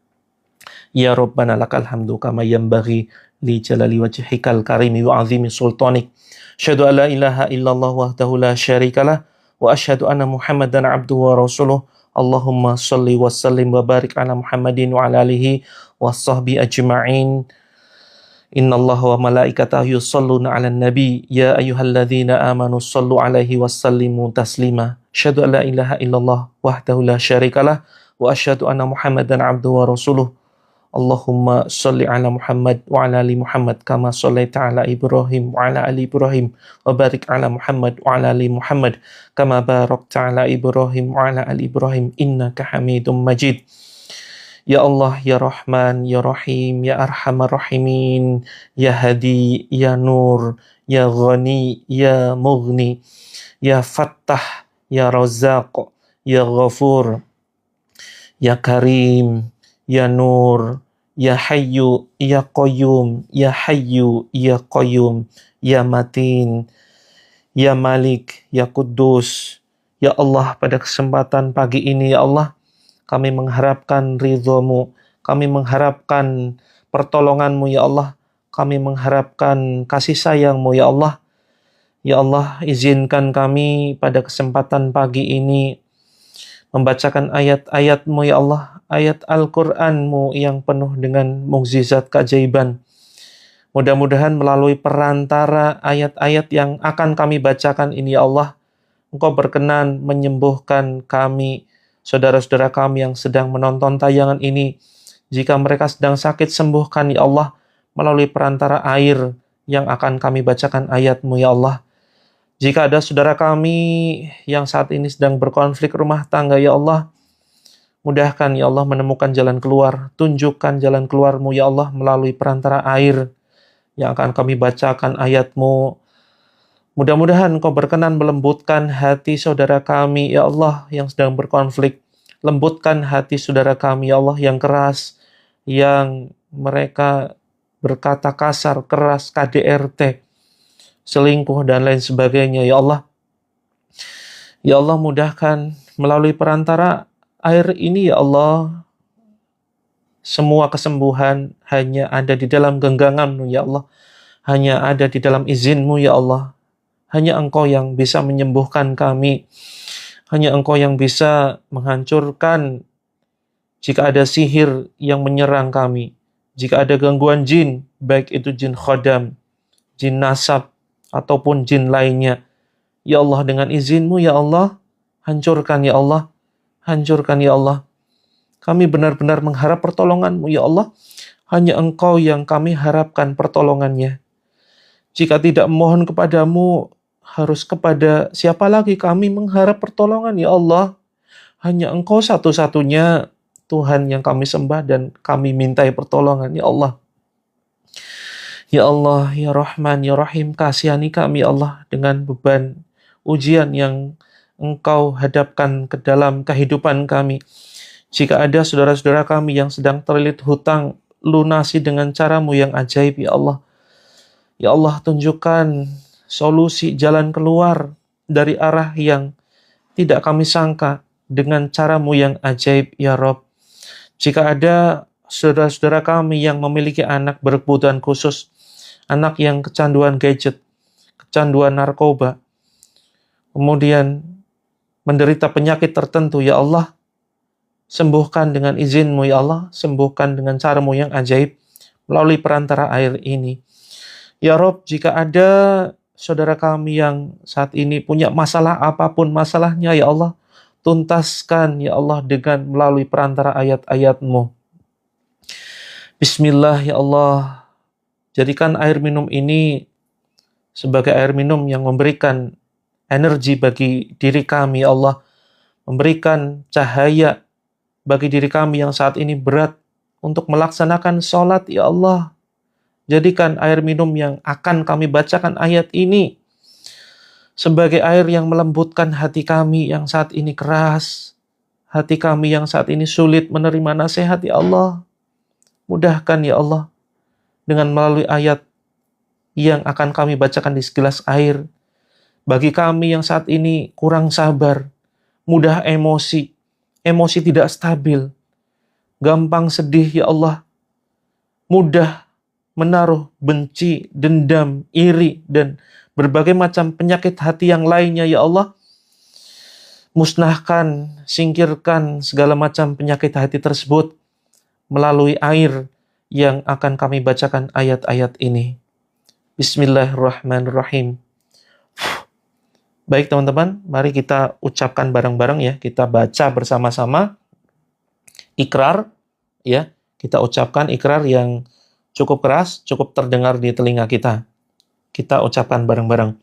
Ya Rabbana lakal hamdu kama yanbaghi li jalali wajhikal karimi wa azimi sultanik. Asyhadu an la ilaha illallah wahdahu la syarikalah wa asyhadu anna Muhammadan abduhu wa rasuluh. Allahumma shalli wa sallim wa barik ala Muhammadin wa ala alihi wa sahbihi ajma'in. Innallaha wa malaikatahu yusholluna 'alan nabi ya ayyuhalladzina amanu shallu 'alaihi wasallimu taslima. Asyhadu an la ilaha illallah wahdahu la syarikalah wa asyhadu anna Muhammadan abduhu wa rasuluh. Allahumma sholli ala Muhammad wa ala ali Muhammad kama shallaita ala Ibrahim wa ala ali Ibrahim wa barik ala Muhammad wa ala ali Muhammad kama barakta ala Ibrahim wa ala ali Ibrahim innaka Hamidum Majid. Ya Allah, Ya Rahman, Ya Rahim, Ya Arhamar Rahimin, Ya Hadi, Ya Nur, Ya Ghani, Ya Mughni, Ya Fattah, Ya Razzaq, Ya Ghafur, Ya Karim, Ya Nur, Ya Hayyu, Ya Qayyum, Ya Hayyu, Ya Qayyum, Ya Matin, Ya Malik, Ya Quddus. Ya Allah, pada kesempatan pagi ini, Ya Allah, kami mengharapkan ridho-Mu, kami mengharapkan pertolongan-Mu, Ya Allah, kami mengharapkan kasih sayang-Mu, Ya Allah. Ya Allah, izinkan kami pada kesempatan pagi ini membacakan ayat-ayat-Mu, Ya Allah, ayat Al-Quran-Mu yang penuh dengan mukjizat keajaiban. Mudah-mudahan melalui perantara ayat-ayat yang akan kami bacakan ini, Ya Allah, Engkau berkenan menyembuhkan kami, saudara-saudara kami yang sedang menonton tayangan ini. Jika mereka sedang sakit, sembuhkan, Ya Allah, melalui perantara air yang akan kami bacakan ayat-Mu, Ya Allah. Jika ada saudara kami yang saat ini sedang berkonflik rumah tangga, Ya Allah, mudahkan, Ya Allah, menemukan jalan keluar. Tunjukkan jalan keluar-Mu, Ya Allah, melalui perantara air yang akan kami bacakan ayat-Mu. Mudah-mudahan Engkau berkenan melembutkan hati saudara kami, Ya Allah, yang sedang berkonflik. Lembutkan hati saudara kami, Ya Allah, yang keras, yang mereka berkata kasar, keras, KDRT, selingkuh, dan lain sebagainya, Ya Allah. Ya Allah, mudahkan melalui perantara air ini, Ya Allah, semua kesembuhan hanya ada di dalam genggaman-Mu, Ya Allah. Hanya ada di dalam izin-Mu, Ya Allah. Hanya Engkau yang bisa menyembuhkan kami. Hanya Engkau yang bisa menghancurkan jika ada sihir yang menyerang kami. Jika ada gangguan jin, baik itu jin khodam, jin nasab, ataupun jin lainnya. Ya Allah, dengan izin-Mu, Ya Allah, hancurkan, Ya Allah. Hancurkan, Ya Allah. Kami benar-benar mengharap pertolongan-Mu, Ya Allah. Hanya Engkau yang kami harapkan pertolongannya. Jika tidak mohon kepadamu, harus kepada siapa lagi kami mengharap pertolongan, Ya Allah? Hanya Engkau satu-satunya Tuhan yang kami sembah dan kami mintai pertolongan, Ya Allah. Ya Allah, Ya Rahman, Ya Rahim, kasihani kami, Ya Allah, dengan beban ujian yang Engkau hadapkan ke dalam kehidupan kami. Jika ada saudara-saudara kami yang sedang terlilit hutang, lunasi dengan cara-Mu yang ajaib, Ya Allah. Ya Allah, tunjukkan solusi jalan keluar dari arah yang tidak kami sangka dengan cara-Mu yang ajaib, Ya Rob. Jika ada saudara-saudara kami yang memiliki anak berkebutuhan khusus, anak yang kecanduan gadget, kecanduan narkoba, kemudian menderita penyakit tertentu, Ya Allah, sembuhkan dengan izin-Mu, Ya Allah, sembuhkan dengan cara-Mu yang ajaib melalui perantara air ini. Ya Rob, jika ada saudara kami yang saat ini punya masalah apapun masalahnya, Ya Allah, tuntaskan, Ya Allah, dengan melalui perantara ayat-ayat-Mu. Bismillah, Ya Allah, jadikan air minum ini sebagai air minum yang memberikan energi bagi diri kami, Ya Allah, memberikan cahaya bagi diri kami yang saat ini berat untuk melaksanakan sholat, Ya Allah. Jadikan air minum yang akan kami bacakan ayat ini sebagai air yang melembutkan hati kami yang saat ini keras, hati kami yang saat ini sulit menerima nasihat, Ya Allah. Mudahkan, Ya Allah, dengan melalui ayat yang akan kami bacakan di segelas air. Bagi kami yang saat ini kurang sabar, mudah emosi, emosi tidak stabil, gampang sedih, Ya Allah, mudah menaruh benci, dendam, iri, dan berbagai macam penyakit hati yang lainnya, Ya Allah. Musnahkan, singkirkan segala macam penyakit hati tersebut melalui air yang akan kami bacakan ayat-ayat ini. Bismillahirrahmanirrahim. Baik teman-teman, mari kita ucapkan bareng-bareng ya. Kita baca bersama-sama. Ikrar, ya. Kita ucapkan ikrar yang cukup keras, cukup terdengar di telinga kita. Kita ucapkan bareng-bareng.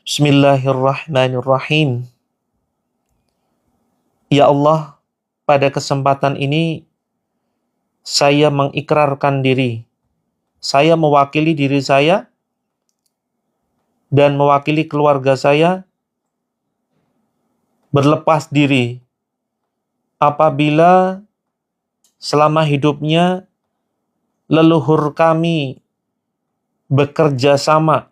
Bismillahirrahmanirrahim. Ya Allah, pada kesempatan ini saya mengikrarkan diri. Saya mewakili diri saya dan mewakili keluarga saya berlepas diri apabila selama hidupnya leluhur kami bekerja sama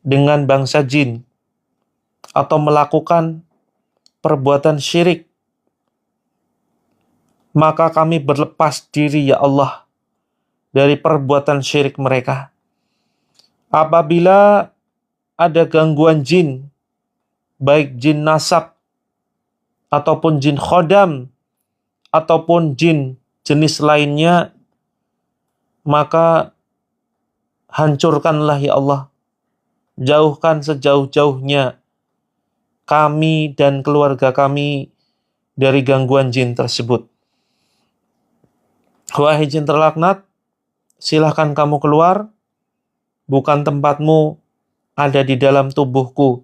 dengan bangsa jin atau melakukan perbuatan syirik, maka kami berlepas diri ya Allah dari perbuatan syirik mereka. Apabila ada gangguan jin, baik jin nasab ataupun jin khodam ataupun jin jenis lainnya, maka hancurkanlah ya Allah. Jauhkan sejauh-jauhnya kami dan keluarga kami dari gangguan jin tersebut. Wahai jin terlaknat, silahkan kamu keluar. Bukan tempatmu ada di dalam tubuhku.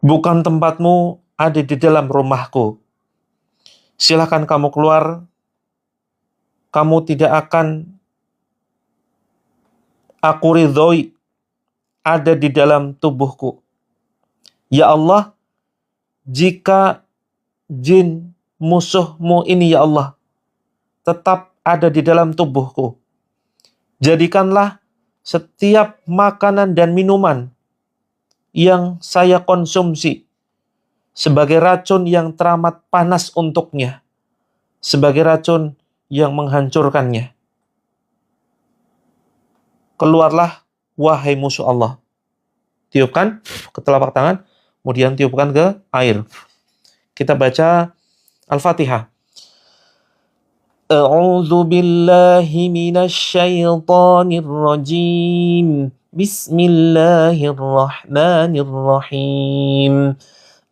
Bukan tempatmu ada di dalam rumahku. Silahkan kamu keluar. Kamu tidak akan aku ridhoi ada di dalam tubuhku. Ya Allah, jika jin musuhmu ini ya Allah tetap ada di dalam tubuhku, jadikanlah setiap makanan dan minuman yang saya konsumsi sebagai racun yang teramat panas untuknya, sebagai racun yang menghancurkannya. Keluarlah, wahai musuh Allah. Tiupkan ke telapak tangan, kemudian tiupkan ke air. Kita baca Al-Fatihah. A'udzu billahi minasy syaithanir rajim. Bismillahirrahmanirrahim.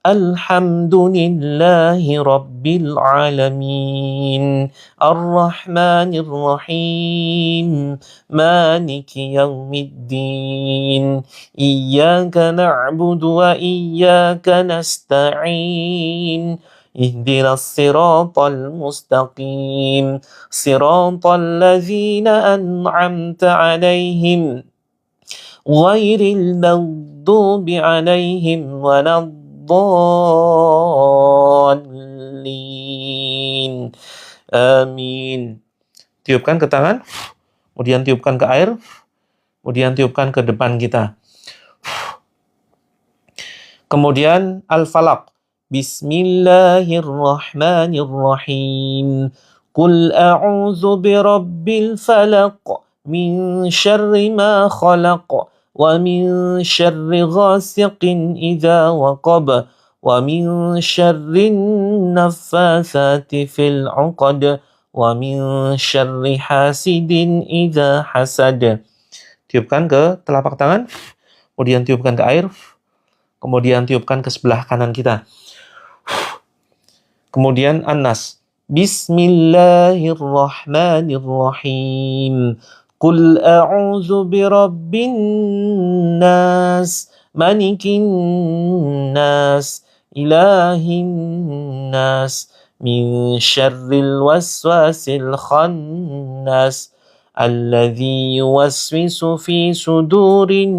Alhamdulillahi Rabbil Alamin. Ar-Rahmanir Rahim. Maliki Yawmiddin. Iyyaka na'budu wa iyyaka nasta'in. Ihdinas siratal mustaqim. Siratal ladzina an'amta 'alaihim. Ghairil maghdubi 'alaihim waladdallin. Amin. Tiupkan ke tangan, kemudian tiupkan ke air, kemudian tiupkan ke depan kita. Kemudian Al-Falaq. Bismillahirrahmanirrahim. Qul a'udzu birabbil falaq min syarri ma khalaq. ومن شر غاسق إذا وقب ومن شر النفاثات في العقد ومن شر حاسد إذا حسد. Tiupkan ke telapak tangan, kemudian tiupkan ke air, kemudian tiupkan ke sebelah kanan kita. Kemudian An-Nas. Bismillahirrahmanirrahim. Qul a'udzu birabbin nas, malikin nas, ilahin nas, min syarril waswasil khannas, alladzi yuwaswisu fi sudurin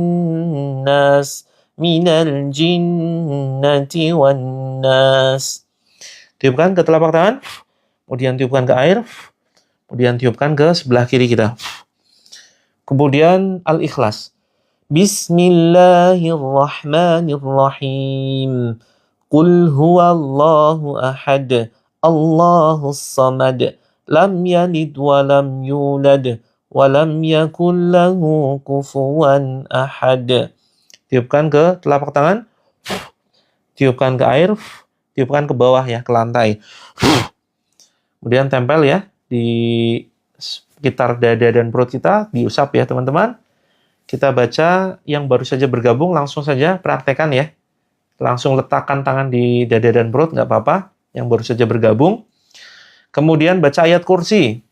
nas, minal jinnati wan nas. Tiupkan ke telapak tangan, kemudian tiupkan ke air, kemudian tiupkan ke sebelah kiri kita. Kemudian Al-Ikhlas. Bismillahirrahmanirrahim. Qul huwallahu ahad, Allahus samad, lam yalid wa lam yulad, wa lam yakul lahu kufuwan ahad. Tiupkan ke telapak tangan, tiupkan ke air, tiupkan ke bawah ya, ke lantai. Kemudian tempel ya di sekitar dada dan perut kita, diusap ya teman-teman. Kita baca yang baru saja bergabung, langsung saja praktekkan ya. Langsung letakkan tangan di dada dan perut, nggak apa-apa. Yang baru saja bergabung. Kemudian baca ayat kursi.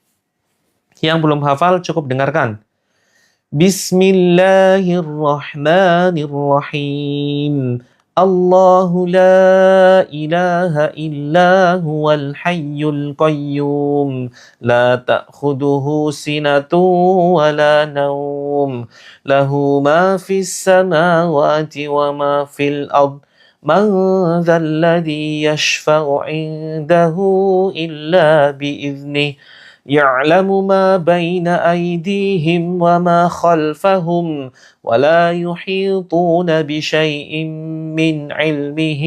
Yang belum hafal cukup dengarkan. Bismillahirrahmanirrahim. Allahu la ilaha illa huwal hayyul qayyum. La ta'khuduhu sinatun wa la nawm. Lahu ma fis samawati wa ma fil ard. Man dhal ladzi yashfa'u 'indahu illa bi'iznihi. يعلم ما بين أيديهم وما خلفهم ولا يحيطون بشيء من علمه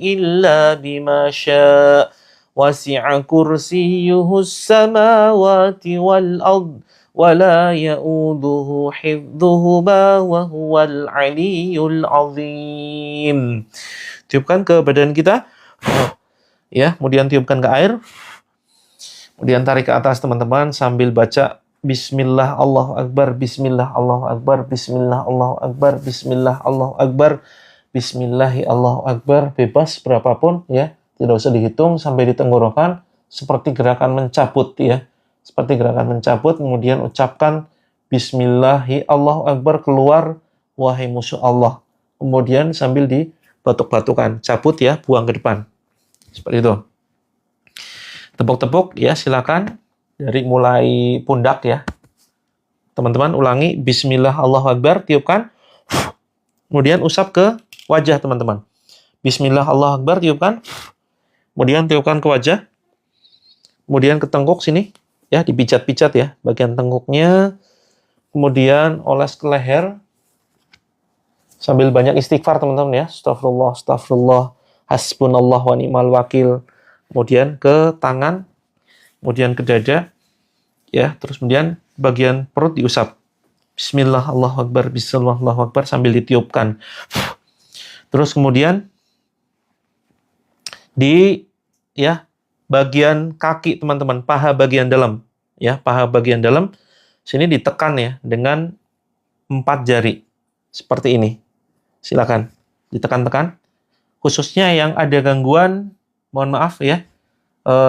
إلا بما شاء وسع كرسيه السماوات والأرض ولا يؤوده حفظهما وهو العلي العظيم. Tiupkan ke badan kita, ya, kemudian tiupkan ke air. Kemudian tarik ke atas teman-teman sambil baca Bismillah Allahu Akbar, Bismillah Allahu Akbar, Bismillah Allahu Akbar, Bismillah Allahu Akbar, Bismillahi Allahu Akbar. Bebas berapapun ya, tidak usah dihitung sampai di tenggorokan seperti gerakan mencabut ya. Seperti gerakan mencabut, kemudian ucapkan Bismillahi Allahu Akbar, keluar wahai musuh Allah. Kemudian sambil dibatuk-batukan, cabut ya, buang ke depan. Seperti itu. Tepuk-tepuk ya, silakan dari mulai pundak ya. Teman-teman ulangi Bismillah Allahu Akbar, tiupkan. Kemudian usap ke wajah teman-teman. Bismillah Allahu Akbar, tiupkan. Kemudian tiupkan ke wajah. Kemudian ke tengkuk sini ya, dipijat-pijat ya bagian tengkuknya. Kemudian oles ke leher. Sambil banyak istighfar teman-teman ya. Astagfirullah, astagfirullah, hasbunallah wa ni'mal wakil. Kemudian ke tangan, kemudian ke dada, ya, terus kemudian bagian perut diusap. Bismillah Allahu Akbar, Bismillah Allahu Akbar sambil ditiupkan. Terus kemudian di ya bagian kaki teman-teman, paha bagian dalam, ya, paha bagian dalam sini ditekan ya dengan 4 jari seperti ini. Silakan ditekan-tekan. Khususnya yang ada gangguan, mohon maaf ya,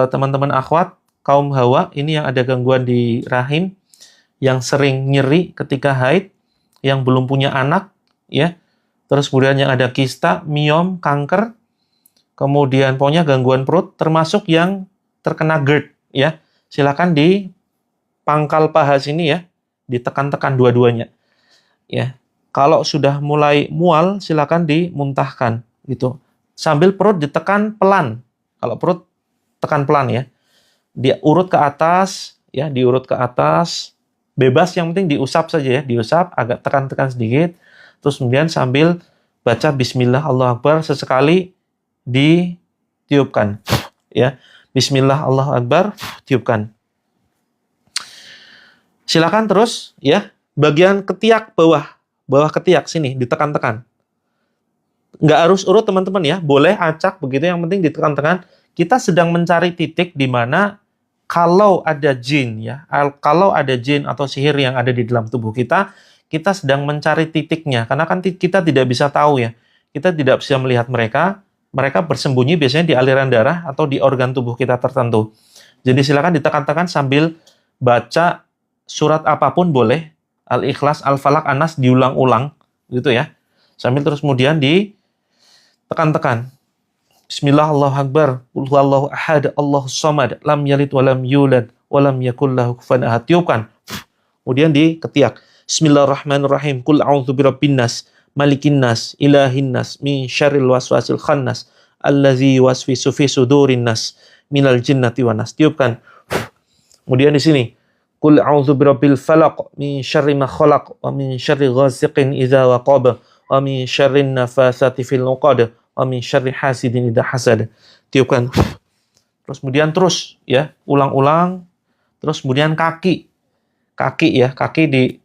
teman-teman akhwat, kaum hawa, ini yang ada gangguan di rahim, yang sering nyeri ketika haid, yang belum punya anak, ya, terus kemudian yang ada kista, miom, kanker, kemudian pokoknya gangguan perut, termasuk yang terkena GERD, ya, silakan di pangkal paha sini ya, ditekan-tekan dua-duanya, ya. Kalau sudah mulai mual, silakan dimuntahkan, gitu. Sambil perut ditekan pelan. Kalau perut tekan pelan ya. Dia urut ke atas, ya, diurut ke atas. Bebas, yang penting diusap saja ya, diusap, agak tekan-tekan sedikit. Terus kemudian sambil baca Bismillah Allahu Akbar, sesekali ditiupkan. Ya. Bismillah Allahu Akbar, tiupkan. Silakan terus ya, bagian ketiak bawah ketiak sini ditekan-tekan. Nggak harus urut teman-teman ya, boleh acak begitu, yang penting ditekan-tekan. Kita sedang mencari titik di mana kalau ada jin ya, kalau ada jin atau sihir yang ada di dalam tubuh kita, kita sedang mencari titiknya. Karena kan kita tidak bisa tahu ya, kita tidak bisa melihat mereka bersembunyi biasanya di aliran darah atau di organ tubuh kita tertentu. Jadi silakan ditekan-tekan sambil baca surat apapun boleh, Al-Ikhlas, Al-Falaq, An-Nas diulang-ulang gitu ya. Sambil terus kemudian ditekan-tekan. Bismillah Allahu Akbar, Qul huwallahu ahad, Allahus samad, lam yalid walam yulad, walam yakul lahu kufuwan ahad. Tiupkan. Kemudian diketiak. Bismillahirrahmanirrahim. Qul a'udzu birabbin nas, malikin nas, ilahin nas, min syarril waswasil khannas, allazi yuwaswisu fi sudurin nas, minal jinnati wan nas. Tiupkan. Kemudian di sini, Qul a'udzu birabbil falaq, min syarri ma khalaq, wa min syarri ghasiqin idza waqab, wa min syarrin nafatsati fil 'uqad, wa min syarri hasidin idza hasad. Tiupkan. Terus kemudian ya, ulang-ulang. Terus kemudian kaki ya, kaki di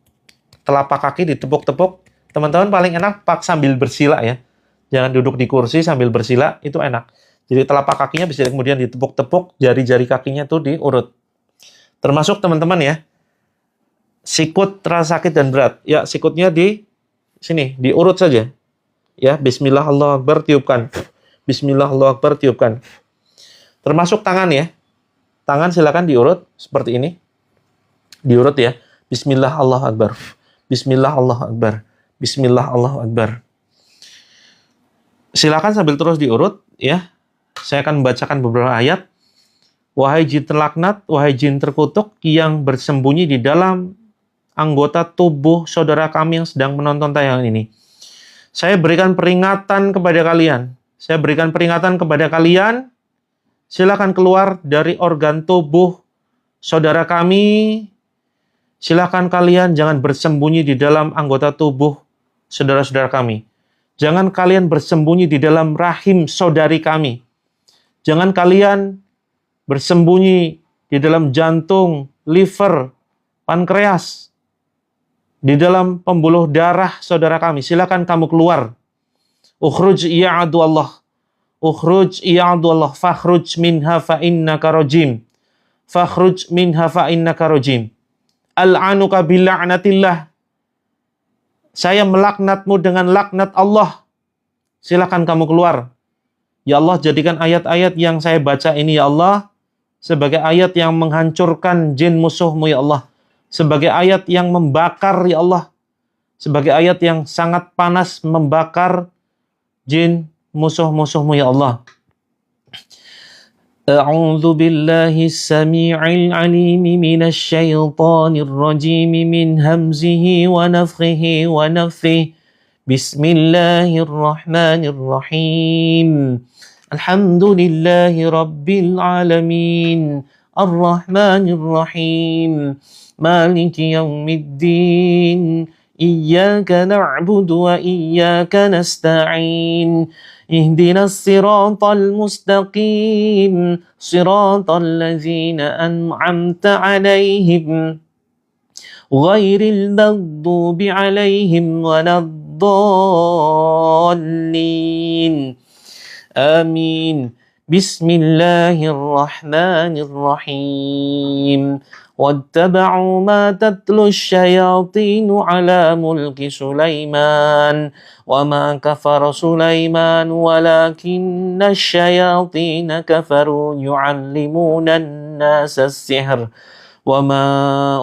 telapak kaki ditepuk-tepuk. Teman-teman paling enak sambil bersila ya. Jangan duduk di kursi sambil bersila, itu enak. Jadi telapak kakinya bisa kemudian ditepuk-tepuk, jari-jari kakinya tuh diurut. Termasuk teman-teman ya, sikut terasa sakit dan berat. Ya, sikutnya di sini, diurut saja. Ya, Bismillah Allahu Akbar, tiupkan. Bismillah Allahu Akbar, tiupkan. Termasuk tangan ya. Tangan silakan diurut seperti ini. Diurut ya. Bismillah Allahu Akbar. Bismillah Allahu Akbar. Bismillah Allahu Akbar. Silakan sambil terus diurut ya. Saya akan membacakan beberapa ayat. Wahai jin terlaknat, wahai jin terkutuk yang bersembunyi di dalam anggota tubuh saudara kami yang sedang menonton tayangan ini. Saya berikan peringatan kepada kalian. Saya berikan peringatan kepada kalian. Silakan keluar dari organ tubuh saudara kami. Silakan kalian jangan bersembunyi di dalam anggota tubuh saudara-saudara kami. Jangan kalian bersembunyi di dalam rahim saudari kami. Jangan kalian bersembunyi di dalam jantung, liver, pankreas, di dalam pembuluh darah saudara kami. Silakan kamu keluar. Ukhruj ya Allah. Ukhruj ya Allah. Fakhruj minha fa innaka rajim. Fakhruj minha fa innaka rajim. Al'anuka bil'anatillah. Saya melaknatmu dengan laknat Allah. Silakan kamu keluar. Ya Allah, jadikan ayat-ayat yang saya baca ini, ya Allah, sebagai ayat yang menghancurkan jin musuhmu, ya Allah. Sebagai ayat yang membakar, ya Allah. Sebagai ayat yang sangat panas membakar jin musuh-musuhmu, ya Allah. A'udzu billahi as-sami'il 'alim minasy syaithanir rajim min hamzihi wa nafthihi wa nafthihi. Bismillahirrahmanirrahim. Alhamdulillahi rabbil alamin. Ar-Rahmanir Rahim. Maliki yaumiddin. Iyyaka na'budu wa iyyaka nasta'in. اهدنا الصراط المستقيم صراط الذين أنعمت عليهم غير المغضوب عليهم ولا الضالين آمين بسم الله الرحمن الرحيم واتبعوا ما تتلو الشياطين على ملك سليمان وما كفر سليمان ولكن الشياطين كفروا يعلمون الناس السحر وما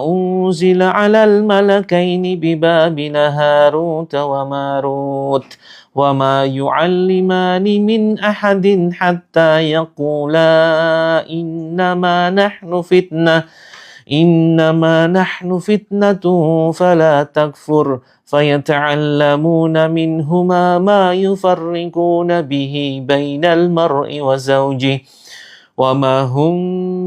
أنزل على الملكين ببابل هاروت وماروت وما يعلمان من أحد حتى يقولا إنما نحن فتنة فلا تكفر فيتعلمون منهما ما يفرقون به بين المرء وزوجه وما هم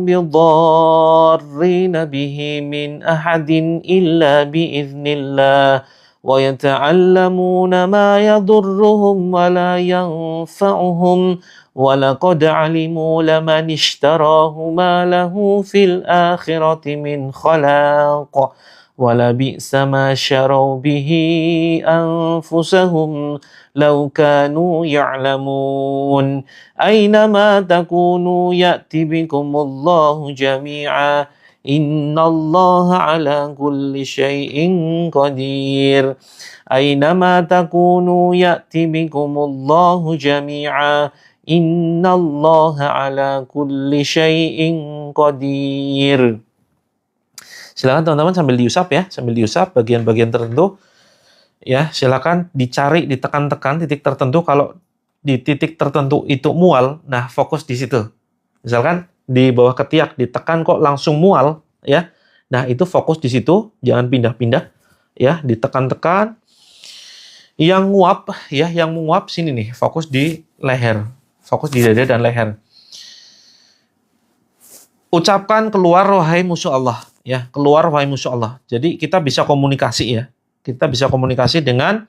بضارين به من أحد إلا بإذن الله ويتعلمون ما يضرهم ولا ينفعهم ولقد علموا لمن اشتراه ما له في الآخرة من خلاق ولبئس ما شروا به أنفسهم لو كانوا يعلمون أينما تكونوا يأتي بكم الله جميعا إن الله على كل شيء قدير أينما تكونوا يأتي بكم الله جميعا إن الله على كل شيء قدير. Silakan teman-teman sambil diusap ya, sambil diusap bagian-bagian tertentu. Ya, silakan dicari, ditekan-tekan titik tertentu. Kalau di titik tertentu itu mual, nah fokus di situ. Misalkan di bawah ketiak ditekan kok langsung mual, ya. Nah, itu fokus di situ, jangan pindah-pindah. Ya, ditekan-tekan. Yang nguap, ya, yang menguap sini nih, fokus di leher. Fokus di dada dan leher. Ucapkan keluar wahai musuh Allah. Ya, keluar wahai musuh Allah. Jadi kita bisa komunikasi ya. Kita bisa komunikasi dengan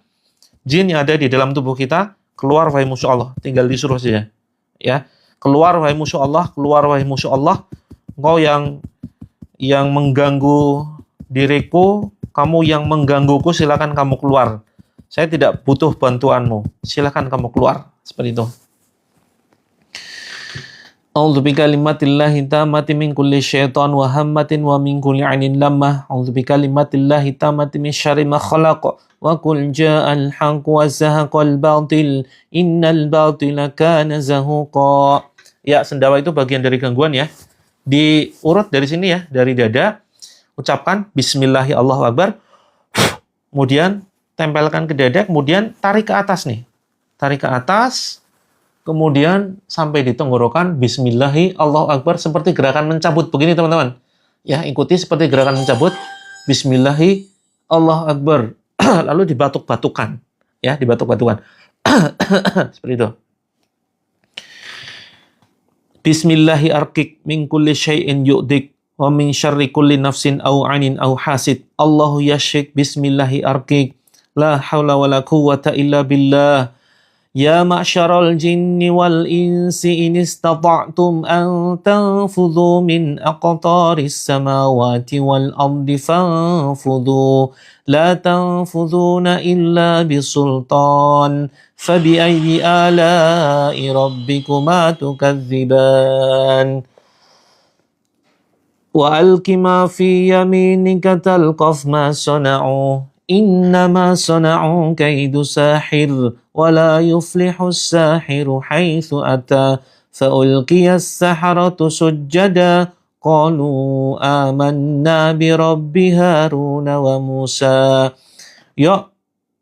jin yang ada di dalam tubuh kita. Keluar wahai musuh Allah. Tinggal disuruh saja. Ya, keluar wahai musuh Allah. Keluar wahai musuh Allah. Engkau yang mengganggu diriku, kamu yang menggangguku, silakan kamu keluar. Saya tidak butuh bantuanmu. Silakan kamu keluar. Seperti itu. A'udzu bikalimatillahi tammati min kulli syaitan wa hammatin wa min kulli 'ainin lammah. A'udzu bikalimatillahi tammati min syarri ma khalaq. Wa qul ja'al haqq wa zahaqal batil. Innal batila kana zahuqa. Ya, sendawa itu bagian dari gangguan ya. Diurut dari sini ya, dari dada, ucapkan Bismillahi Allahu Akbar, kemudian tempelkan ke dada, kemudian tarik ke atas nih. Tarik ke atas, kemudian sampai di tenggorokan Bismillahi Allahu Akbar, seperti gerakan mencabut begini teman-teman. Ya, ikuti seperti gerakan mencabut Bismillahi Allahu Akbar. Lalu dibatuk-batukan. Ya, dibatuk-batukan. Seperti itu. Bismillahi arkik min kulli syai'in yu'dik wa min syarri kulli nafsin aw 'ainin aw hasid. Allahu yashik bismillahi arkik. La haula wala quwwata illa billah. Ya ma'syaral jinni wal insi in istata'tum an tanfudhu min aqtaris samawati wal ardi fanfudhu la tanfudhuna illa bisultan fabi'ayyi ala'i rabbikuma tukadziban wa alqi ma fi yaminika talqaf ma sana'u innama sana'u kaidu sahir ولا يفلح الساحر حيث أتى فألقي السحرة سجدا قالوا آمنا برب هارون وموسى. Yuk,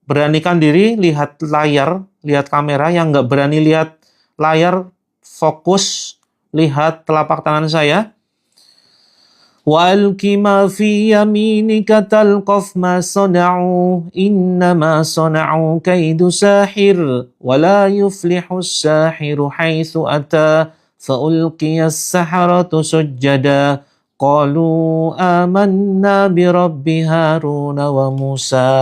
beranikan diri, lihat layar, lihat kamera. Yang nggak berani lihat layar, fokus, lihat telapak tangan saya. وَأَلْقِ مَا فِي يَمِينِكَ تَلْقَفْ مَا صَنَعُوا إِنَّمَا صَنَعُوا كَيْدُ سَاحِرٍ وَلَا يُفْلِحُ السَّاحِرُ حَيْثُ أَتَى فَأُلْقِيَ السَّحَرَةُ سُجَّدًا قَالُوا آمَنَّا بِرَبِّ هَارُونَ وَمُوسَى.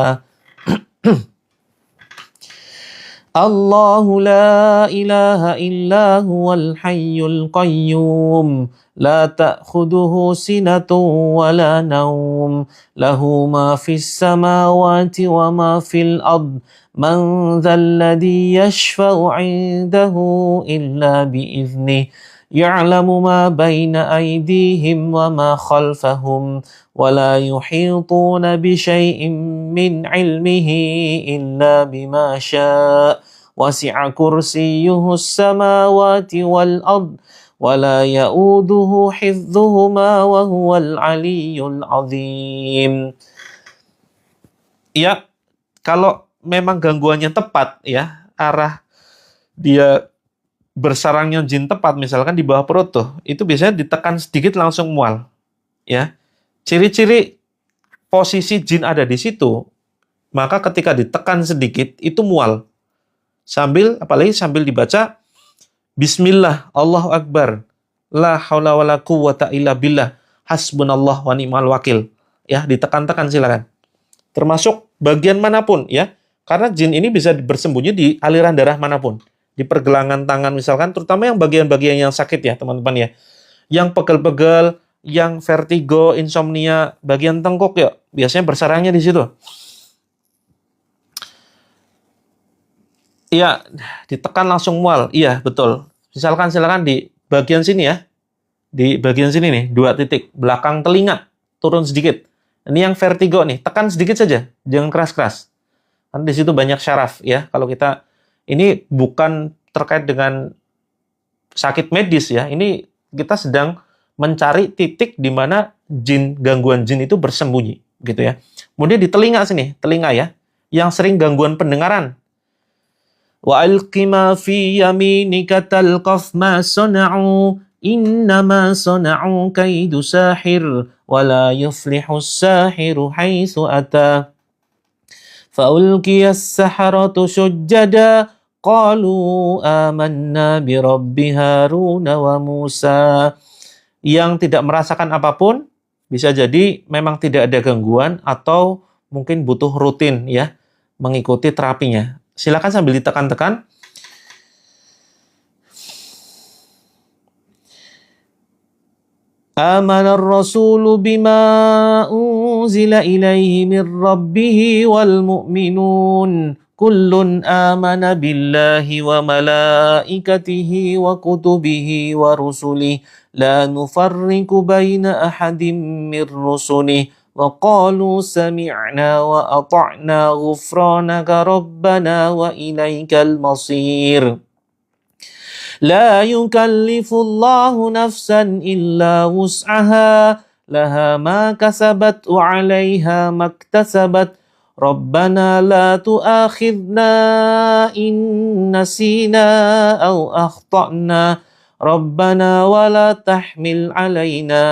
الله لا إله إلا هو الحي القيوم لا تأخذه سنة ولا نوم له ما في السماوات وما في الأرض من ذا الذي يشفع عنده إلا بإذنه يعلم ما بين أيديهم وما خلفهم ولا يحيطون بشيء من علمه إلا بما شاء وسع كرسيه السماوات والأرض ولا يؤوده حفظهما وهو العلي العظيم. Ya, kalau memang gangguannya tepat ya, arah dia bersarangnya jin tepat, misalkan di bawah perut tuh, itu biasanya ditekan sedikit langsung mual. Ya, ciri-ciri posisi jin ada di situ, maka ketika ditekan sedikit itu mual. Apalagi sambil dibaca Bismillah, Allahu Akbar, la haula wala quwwata illa billah, hasbunallah wa ni'mal wakil. Ya, ditekan-tekan silakan. Termasuk bagian manapun ya, karena jin ini bisa bersembunyi di aliran darah manapun. Di pergelangan tangan misalkan, terutama yang bagian-bagian yang sakit ya teman-teman ya. Yang pegel-pegel, yang vertigo, insomnia, bagian tengkuk ya, biasanya bersarangnya di situ. Iya, ditekan langsung mual. Iya, betul. Misalkan silakan di bagian sini ya. Di bagian sini nih, 2 titik. Belakang telinga, turun sedikit. Ini yang vertigo nih, tekan sedikit saja. Jangan keras-keras. Karena di situ banyak syaraf ya. Kalau kita, ini bukan terkait dengan sakit medis ya. Ini kita sedang mencari titik di mana gangguan jin itu bersembunyi. Gitu ya. Kemudian di telinga sini, telinga ya. Yang sering gangguan pendengaran. وَأَلْقِ مَا فِي يَمِينِكَ تَلْقَفْ مَا صَنَعُوا إِنَّمَا صَنَعُوا كَيْدُ سَاحِرٍ وَلَا يُفْلِحُ السَّاحِرُ حَيْثُ أَتَى فَأُلْقِيَ السَّحَرَةُ سُجَّدًا قَالُوا آمَنَّا بِرَبِّ هَارُونَ وَمُوسَى. Yang tidak merasakan apapun, bisa jadi memang tidak ada gangguan atau mungkin butuh rutin ya mengikuti terapinya. Silakan sambil ditekan-tekan. Amanar rasulu bima unzila ilaihi min rabbihi wal mu'minun kullun amana billahi wa malaikatihi wa kutubihi wa rusulihi la nufarriqu baina ahadin min rusulihi وَقَالُوا سَمِعْنَا وَأَطَعْنَا غُفْرَانَكَ رَبَّنَا وَإِلَيْكَ الْمَصِيرُ. لا يكلف الله نفسا إلا وسعها لها ما كسبت وعليها ما اكتسبت ربنا لا تؤاخذنا إن نسينا أو أخطأنا ربنا ولا تحمل علينا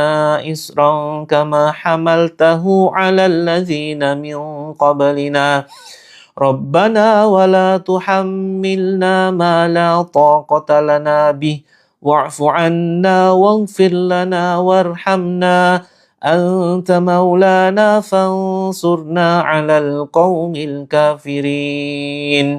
إصرا كما حملته على الذين من قبلنا ربنا ولا تحملنا ما لا طاقة لنا به واعف عنا واغفر لنا وارحمنا أنت مولانا فانصرنا على القوم الكافرين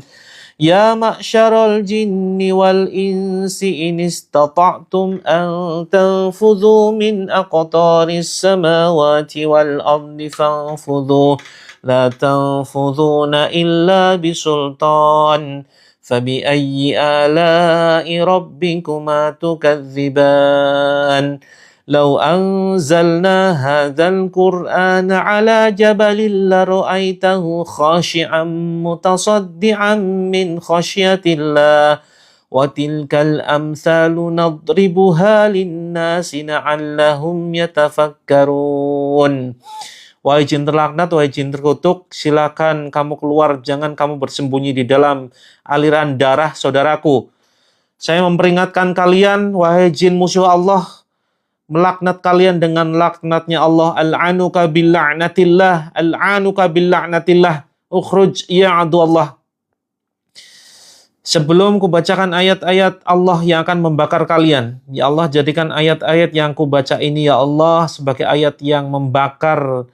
يا معشر الجن والإنس إن استطعتم أن تنفذوا من أقطار السماوات والأرض فانفذوا لا تنفذون إلا بسلطان فبأي آلاء ربكما تكذبان لو أنزلنا هذا القرآن على جبل لرأيته خاشعا متصدعا من خشية الله وتلك الأمثال نضربها للناس لعلهم يتفكرون Wahai jin terlaknat, wahai jin terkutuk, silakan kamu keluar, jangan kamu bersembunyi di dalam aliran darah saudaraku. Saya memperingatkan kalian, wahai jin musuh Allah, melaknat kalian dengan laknatnya Allah. Al'anuka billa'natillah, al'anuka billa'natillah, ukhruj ya adu Allah. Sebelum kubacakan ayat-ayat Allah yang akan membakar kalian, ya Allah jadikan ayat-ayat yang kubaca ini ya Allah sebagai ayat yang membakar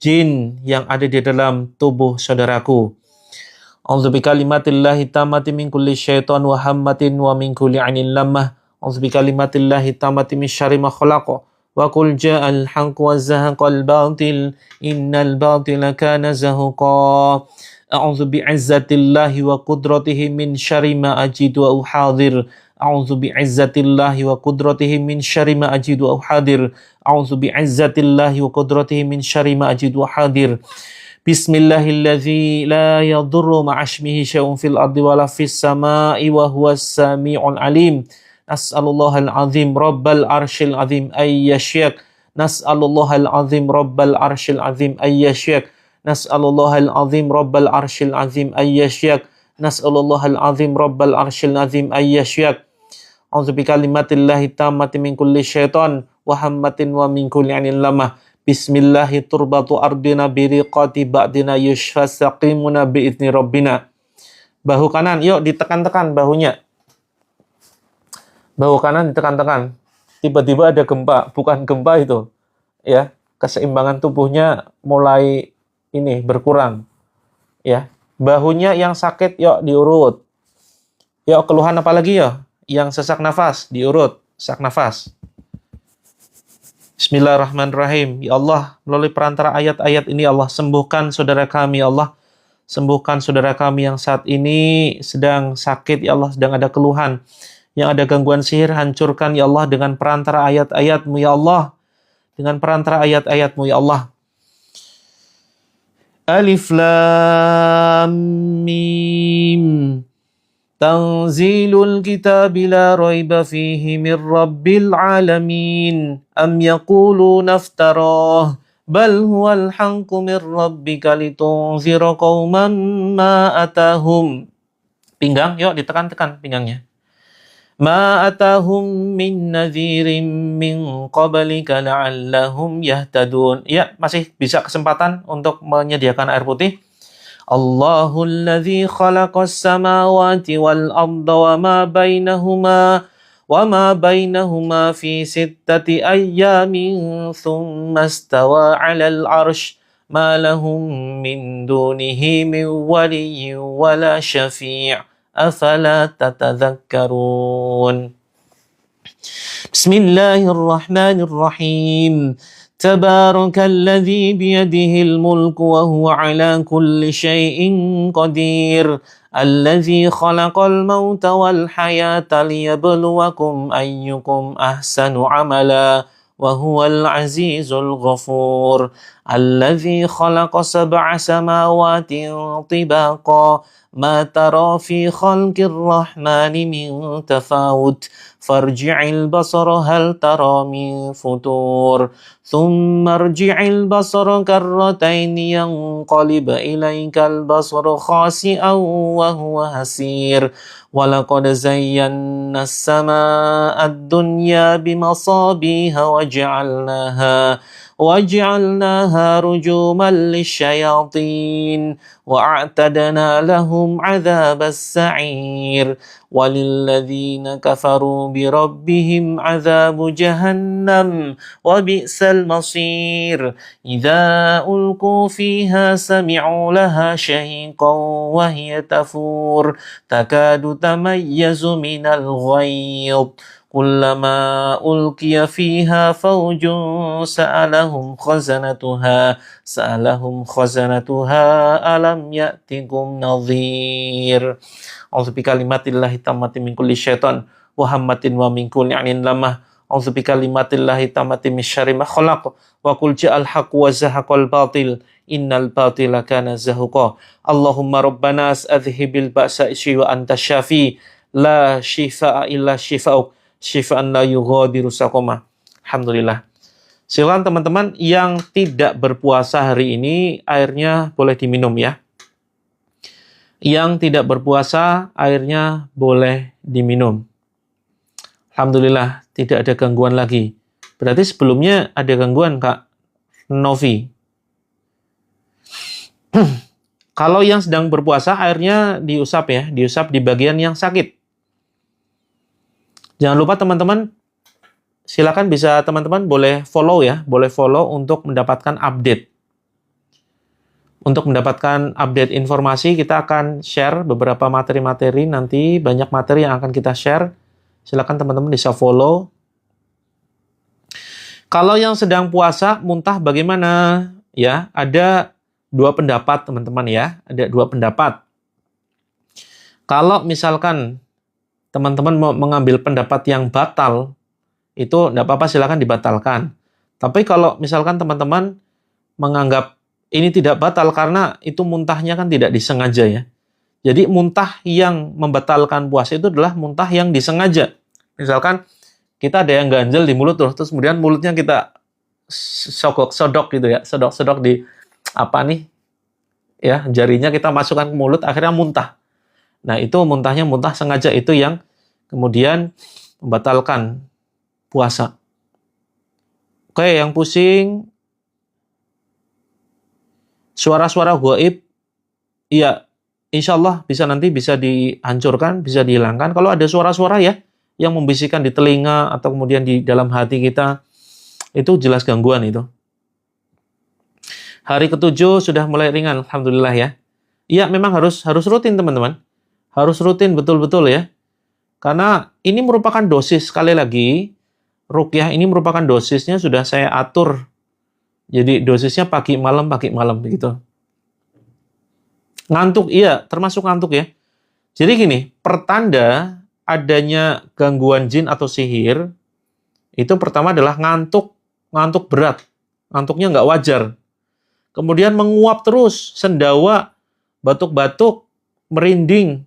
jin yang ada di dalam tubuh saudaraku. A'udzu bikalimatillahi tammati min kulli syaitan wa hammatin wa min kulli 'ainin lammah. A'udzu bikalimatillahi tammati min syarri ma khalaqa. Wa qul ja'al haqqu wa zahaqal batil innal batila kana zahuqa. A'udzu bi'izzatillahi wa qudratihi min syarri ma ajidu wa uhadir. A'udzu bi'izzatillahi wa qudratihi min syarri ma ajidu wa uhadir. A'udzu bi'izzatillahi wa qudratihi min syarri ma ajidu wa uhadir. Bismillahilladzi la yadurru ma'asmihi syai'un fil ardi wala fis sama'i wa huwas sami'ul alim. Nas'alullahal azim rabbal arsyil azim ayyashyak. Nas'alullahal azim rabbal arsyil azim ayyashyak. Nas'alullahal azim rabbal arsyil azim ayyashyak. Nas'alullahal azim rabbal arsyil azim ayyashyak. A'udzu bikalimatillahi tammati min kulli syaitan wa hammatin wa min kulli 'ainin lamah. Bismillahi turbatu ardina biriqati ba'dina yushfasaqimuna bi'izni rabbina. Bahu kanan, yuk ditekan-tekan bahunya. Bahu kanan ditekan-tekan. Tiba-tiba ada gempa, bukan gempa itu. Ya, keseimbangan tubuhnya mulai ini berkurang. Ya, bahunya yang sakit yuk diurut. Yuk keluhan apa lagi ya? Yang sesak nafas diurut, sesak nafas. Bismillahirrahmanirrahim. Ya Allah, melalui perantara ayat-ayat ini Allah sembuhkan saudara kami ya Allah. Sembuhkan saudara kami yang saat ini sedang sakit ya Allah, sedang ada keluhan. Yang ada gangguan sihir, hancurkan ya Allah dengan perantara ayat-ayat-Mu ya Allah. Dengan perantara ayat-ayat-Mu ya Allah. Alif Lam Mim. Tanzilul kitabi la raiba fihi min rabbil alamin. Am yaquluna iftarah. Bal huwal haqqu min rabbika litunzira qauman ma atahum. Pinggang, yuk ditekan-tekan pinggangnya. Ma atahum min nadhirin min qablika la'allahum yahtadun. Ya, masih bisa kesempatan untuk menyediakan air putih. Allahul ladzi khalaqas samawati wal arda wa ma bainahuma fi sittati ayyamin thumma istawa 'alal 'arsy ma lahum min dunihi min waliyyin wala syafi'. Afala tatadhakkarun. Bismillahirrahmanirrahim. Tabarakalladzi biyadihil mulku wa huwa ala kulli syai'in qadir. Alladzi khalaqal mauta wal hayata liyabluwakum ayyukum ahsanu amala. وهو العزيز الغفور الذي خلق سبع سماوات طباقا ما ترى في خلق الرحمن من تفاوت فارجع البصر هل ترى من فتور ثم ارجع البصر كرتين ينقلب إليك البصر خاسئا وهو حسير ولقد زينا السماء الدنيا بمصابيح وجعلناها رجوما للشياطين وأعتدنا لهم عذاب السعير وللذين كفروا بربهم عذاب جهنم وبئس المصير إذا ألقوا فيها سمعوا لها شهيقا وهي تفور تكاد تميز من الغيظ كلما ألقي فيها فوج سألهم خزنتها ألم يأتكم نظير أعوذ بكلمات الله التامة من كل شيطان وهمة ومن كل عين لمة أعوذ بكلمات الله التامة من شر ما خلق وقل جاء الحق وزهق الباطل إن الباطل كان زهوقا اللهم ربنا أذهب البأس وأنت الشافي لا شفاء إلا شفاؤك syifaan la yughadiru saqama. Alhamdulillah. Silakan teman-teman yang tidak berpuasa hari ini airnya boleh diminum ya. Yang tidak berpuasa airnya boleh diminum. Alhamdulillah tidak ada gangguan lagi. Berarti sebelumnya ada gangguan Kak Novi. Kalau yang sedang berpuasa airnya diusap ya, diusap di bagian yang sakit. Jangan lupa teman-teman, silakan bisa teman-teman boleh follow ya, boleh follow untuk mendapatkan update. Untuk mendapatkan update informasi, kita akan share beberapa materi-materi nanti, banyak materi yang akan kita share. Silakan teman-teman bisa follow. Kalau yang sedang puasa, muntah bagaimana? Ya, ada dua pendapat teman-teman ya, ada dua pendapat. Kalau misalkan teman-teman mau mengambil pendapat yang batal, itu tidak apa-apa, silakan dibatalkan. Tapi kalau misalkan teman-teman menganggap ini tidak batal karena itu muntahnya kan tidak disengaja ya. Jadi muntah yang membatalkan puasa itu adalah muntah yang disengaja. Misalkan kita ada yang ganjel di mulut terus kemudian mulutnya kita sodok gitu ya, sodok di apa nih? Ya, jarinya kita masukkan ke mulut akhirnya muntah. Nah, itu muntahnya muntah sengaja, itu yang kemudian membatalkan puasa. Oke, yang pusing, suara-suara gaib, iya, insya Allah nanti bisa dihancurkan, bisa dihilangkan. Kalau ada suara-suara ya, yang membisikkan di telinga atau kemudian di dalam hati kita, itu jelas gangguan itu. Hari ke-7 sudah mulai ringan, alhamdulillah ya. Iya, memang harus rutin teman-teman. Harus rutin betul-betul ya. Karena ini merupakan dosis, sekali lagi, ruqyah ini merupakan dosisnya sudah saya atur. Jadi dosisnya pagi malam begitu. Ngantuk, iya, termasuk ngantuk ya. Jadi gini, pertanda adanya gangguan jin atau sihir, itu pertama adalah ngantuk berat. Ngantuknya nggak wajar. Kemudian menguap terus, sendawa, batuk-batuk, merinding,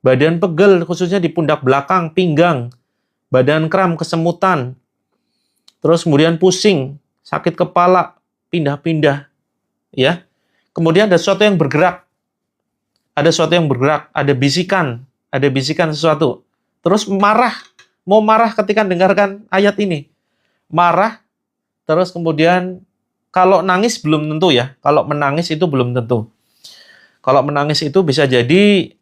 badan pegel, khususnya di pundak belakang, pinggang, badan kram, kesemutan, terus kemudian pusing, sakit kepala, pindah-pindah, ya. Kemudian ada sesuatu yang bergerak, ada bisikan sesuatu. Terus mau marah ketika dengarkan ayat ini, marah, terus kemudian kalau nangis belum tentu ya, kalau menangis itu belum tentu. Kalau menangis itu bisa jadi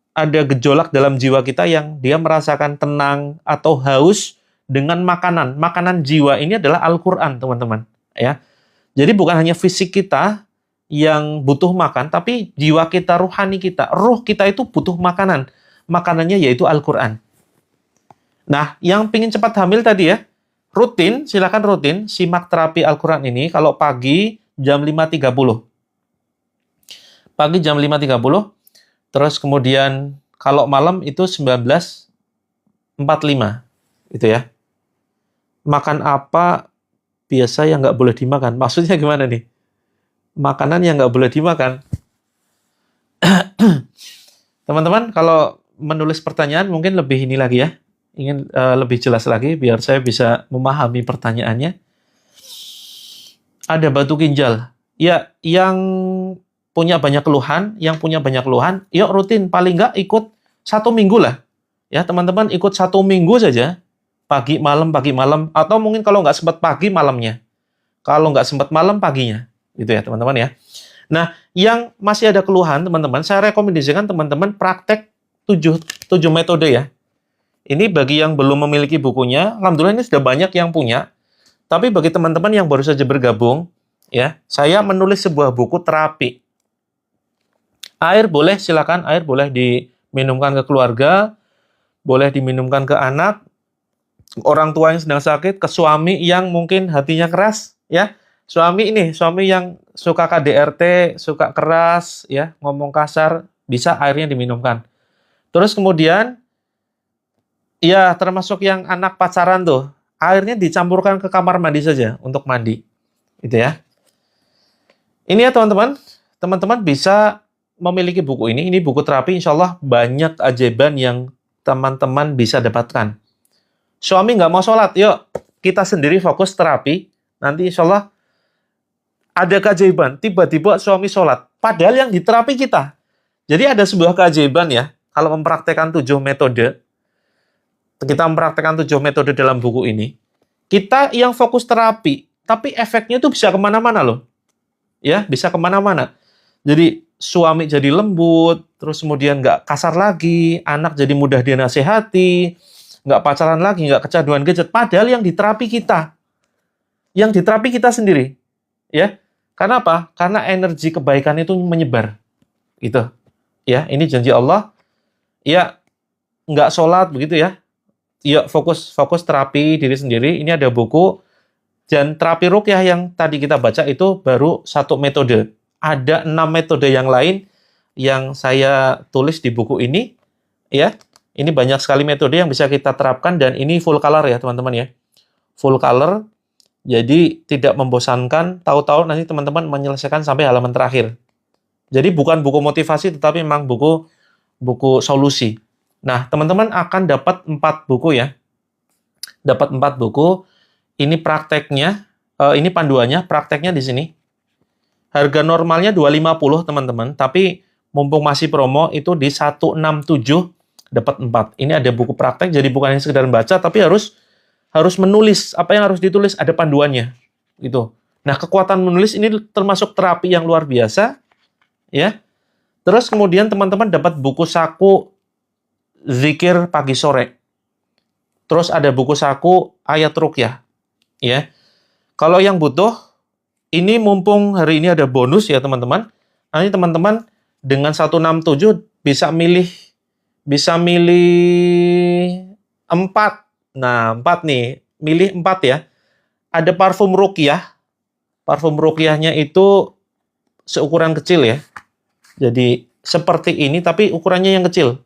ada gejolak dalam jiwa kita yang dia merasakan tenang atau haus dengan makanan. Makanan jiwa ini adalah Al-Quran, teman-teman. Ya. Jadi bukan hanya fisik kita yang butuh makan, tapi jiwa kita, ruhani kita, ruh kita itu butuh makanan. Makanannya yaitu Al-Quran. Nah, yang pingin cepat hamil tadi ya, silakan rutin, simak terapi Al-Quran ini kalau pagi jam 5.30. Pagi jam 5.30, terus kemudian kalau malam itu 19.45, gitu ya. Makan apa biasa yang nggak boleh dimakan? Maksudnya gimana nih? Makanan yang nggak boleh dimakan. Teman-teman, kalau menulis pertanyaan mungkin lebih ini lagi ya. Ingin lebih jelas lagi biar saya bisa memahami pertanyaannya. Ada batu ginjal. Ya, yang punya banyak keluhan, yuk rutin paling nggak ikut 1 minggu lah. Ya, teman-teman ikut 1 minggu saja. Pagi malam, atau mungkin kalau nggak sempat pagi, malamnya. Kalau nggak sempat malam, paginya. Gitu ya, teman-teman ya. Nah, yang masih ada keluhan, teman-teman, saya rekomendasikan teman-teman praktek 7 metode ya. Ini bagi yang belum memiliki bukunya, alhamdulillah ini sudah banyak yang punya. Tapi bagi teman-teman yang baru saja bergabung, ya, saya menulis sebuah buku terapi. Air boleh, silakan, air boleh diminumkan ke keluarga, boleh diminumkan ke anak, orang tua yang sedang sakit, ke suami yang mungkin hatinya keras, ya. Suami yang suka KDRT, suka keras, ya, ngomong kasar, bisa airnya diminumkan. Terus kemudian, ya, termasuk yang anak pacaran tuh, airnya dicampurkan ke kamar mandi saja untuk mandi. Gitu ya. Ini ya teman-teman. Teman-teman bisa memiliki buku ini. Ini buku terapi, insya Allah banyak keajaiban yang teman-teman bisa dapatkan. Suami nggak mau sholat, yuk kita sendiri fokus terapi. Nanti insya Allah ada keajaiban. Tiba-tiba suami sholat. Padahal yang diterapi kita. Jadi ada sebuah keajaiban ya. Kalau mempraktekkan 7 metode, kita mempraktekkan 7 metode dalam buku ini, kita yang fokus terapi, tapi efeknya itu bisa kemana-mana loh. Ya, bisa kemana-mana. Jadi, suami jadi lembut, terus kemudian nggak kasar lagi, anak jadi mudah dinasehati, nggak pacaran lagi, nggak kecanduan gadget. Padahal yang diterapi kita. Yang diterapi kita sendiri. Ya, karena apa? Karena energi kebaikan itu menyebar. Gitu. Ya, ini janji Allah. Ya, nggak sholat, begitu ya. Yuk fokus terapi diri sendiri. Ini ada buku dan terapi ruqyah yang tadi kita baca itu baru 1 metode. Ada 6 metode yang lain yang saya tulis di buku ini. Ya, ini banyak sekali metode yang bisa kita terapkan dan ini full color ya teman-teman ya. Full color. Jadi tidak membosankan. Tahu-tahu nanti teman-teman menyelesaikan sampai halaman terakhir. Jadi bukan buku motivasi tetapi memang buku solusi. Nah, teman-teman akan dapat 4 buku ya. Dapat 4 buku. Ini prakteknya, ini panduannya, prakteknya di sini. Harga normalnya 250 teman-teman, tapi mumpung masih promo itu di 167 dapat 4. Ini ada buku praktek, jadi bukan hanya sekedar baca, tapi harus menulis. Apa yang harus ditulis? Ada panduannya. Gitu. Nah, kekuatan menulis ini termasuk terapi yang luar biasa. Ya. Terus kemudian teman-teman dapat buku saku zikir pagi sore. Terus ada buku saku ayat ruqyah. Ya. Kalau yang butuh, ini mumpung hari ini ada bonus ya teman-teman. Nanti teman-teman dengan 167 bisa milih 4. Nah, 4 nih. Milih 4 ya. Ada parfum ruqyah. Parfum ruqyahnya itu seukuran kecil ya. Jadi seperti ini tapi ukurannya yang kecil.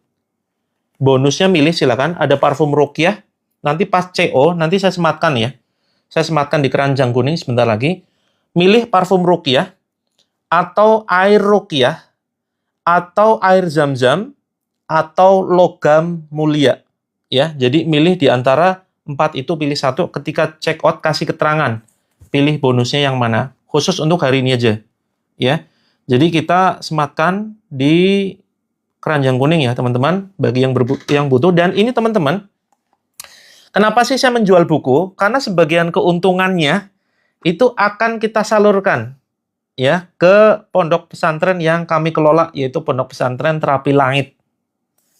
Bonusnya milih silakan, ada parfum ruqyah. Nanti pas CO, nanti saya sematkan ya. Saya sematkan di keranjang kuning sebentar lagi. Milih parfum ruqyah, atau air ruqyah, atau air zam-zam, atau logam mulia. Ya, jadi milih di antara 4 itu, pilih 1. Ketika check out kasih keterangan. Pilih bonusnya yang mana. Khusus untuk hari ini aja. Ya, jadi kita sematkan di keranjang kuning ya teman-teman, bagi yang butuh. Dan ini teman-teman, kenapa sih saya menjual buku? Karena sebagian keuntungannya itu akan kita salurkan ya ke pondok pesantren yang kami kelola, yaitu Pondok Pesantren Terapi Langit.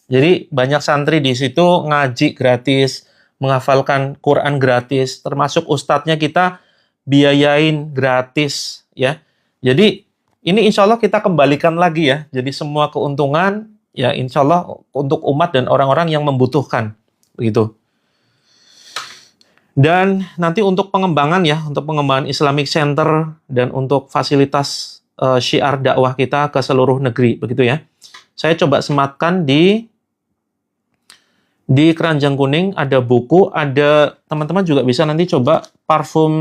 Jadi banyak santri di situ ngaji gratis, menghafalkan Quran gratis, termasuk ustadznya kita biayain gratis ya. Jadi ini insya Allah kita kembalikan lagi ya. Jadi semua keuntungan ya insya Allah untuk umat dan orang-orang yang membutuhkan. Begitu. Dan nanti untuk pengembangan ya, untuk pengembangan Islamic Center dan untuk fasilitas syiar dakwah kita ke seluruh negeri. Begitu ya. Saya coba sematkan di keranjang kuning ada buku, ada teman-teman juga bisa nanti coba parfum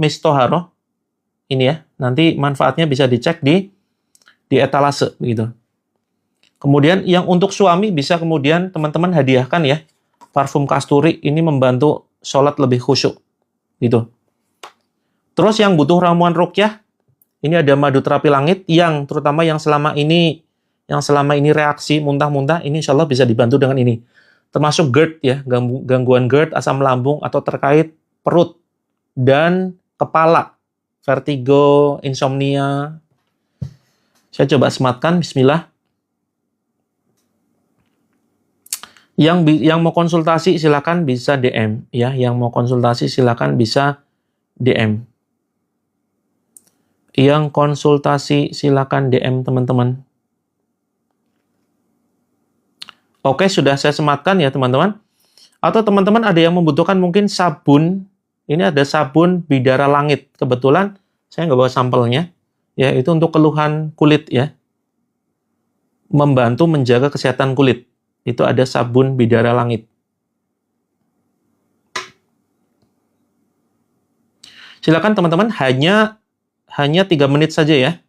Mistoharo. Ini ya, nanti manfaatnya bisa dicek di etalase begitu. Kemudian yang untuk suami bisa kemudian teman-teman hadiahkan ya. Parfum kasturi ini membantu sholat lebih khusyuk. Gitu. Terus yang butuh ramuan ruqyah, ini ada madu terapi langit yang terutama yang selama ini reaksi muntah-muntah, ini insya Allah bisa dibantu dengan ini. Termasuk GERD ya, gangguan GERD, asam lambung atau terkait perut dan kepala, vertigo, insomnia. Saya coba sematkan, bismillah. Yang mau konsultasi silakan bisa DM ya, yang mau konsultasi silakan bisa DM. Yang konsultasi silakan DM teman-teman. Oke, sudah saya sematkan ya teman-teman. Atau teman-teman ada yang membutuhkan mungkin sabun. Ini ada sabun bidara langit. Kebetulan saya nggak bawa sampelnya. Ya, itu untuk keluhan kulit ya. Membantu menjaga kesehatan kulit. Itu ada sabun bidara langit. Silakan teman-teman, hanya 3 menit saja ya.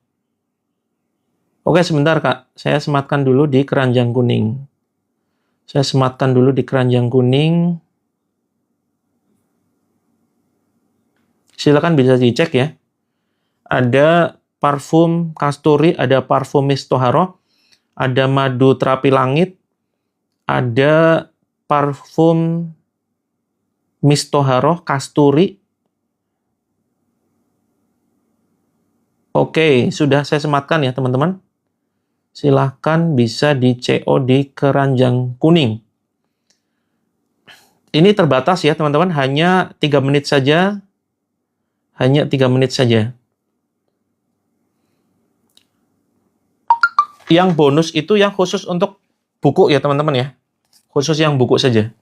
Oke, sebentar Kak. Saya sematkan dulu di keranjang kuning. Silakan bisa dicek ya. Ada parfum kasturi, ada parfum mistoharo, ada madu terapi langit, ada parfum mistoharo kasturi. Oke, sudah saya sematkan ya teman-teman. Silahkan bisa di CO di keranjang kuning. Ini terbatas ya teman-teman, hanya 3 menit saja. Hanya 3 menit saja. Yang bonus itu yang khusus untuk buku ya teman-teman ya. Khusus yang buku saja.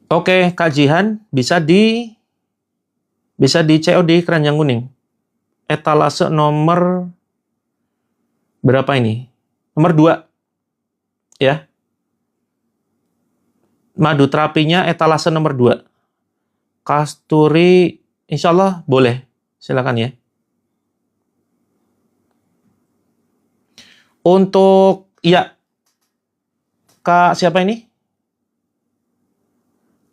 Oke, Kak Jihan bisa di CO di keranjang kuning. Etalase nomor berapa ini? Nomor 2. Ya. Madu terapinya etalase nomor 2. Kasturi insya Allah boleh. Silakan ya. Untuk ya Kak siapa ini?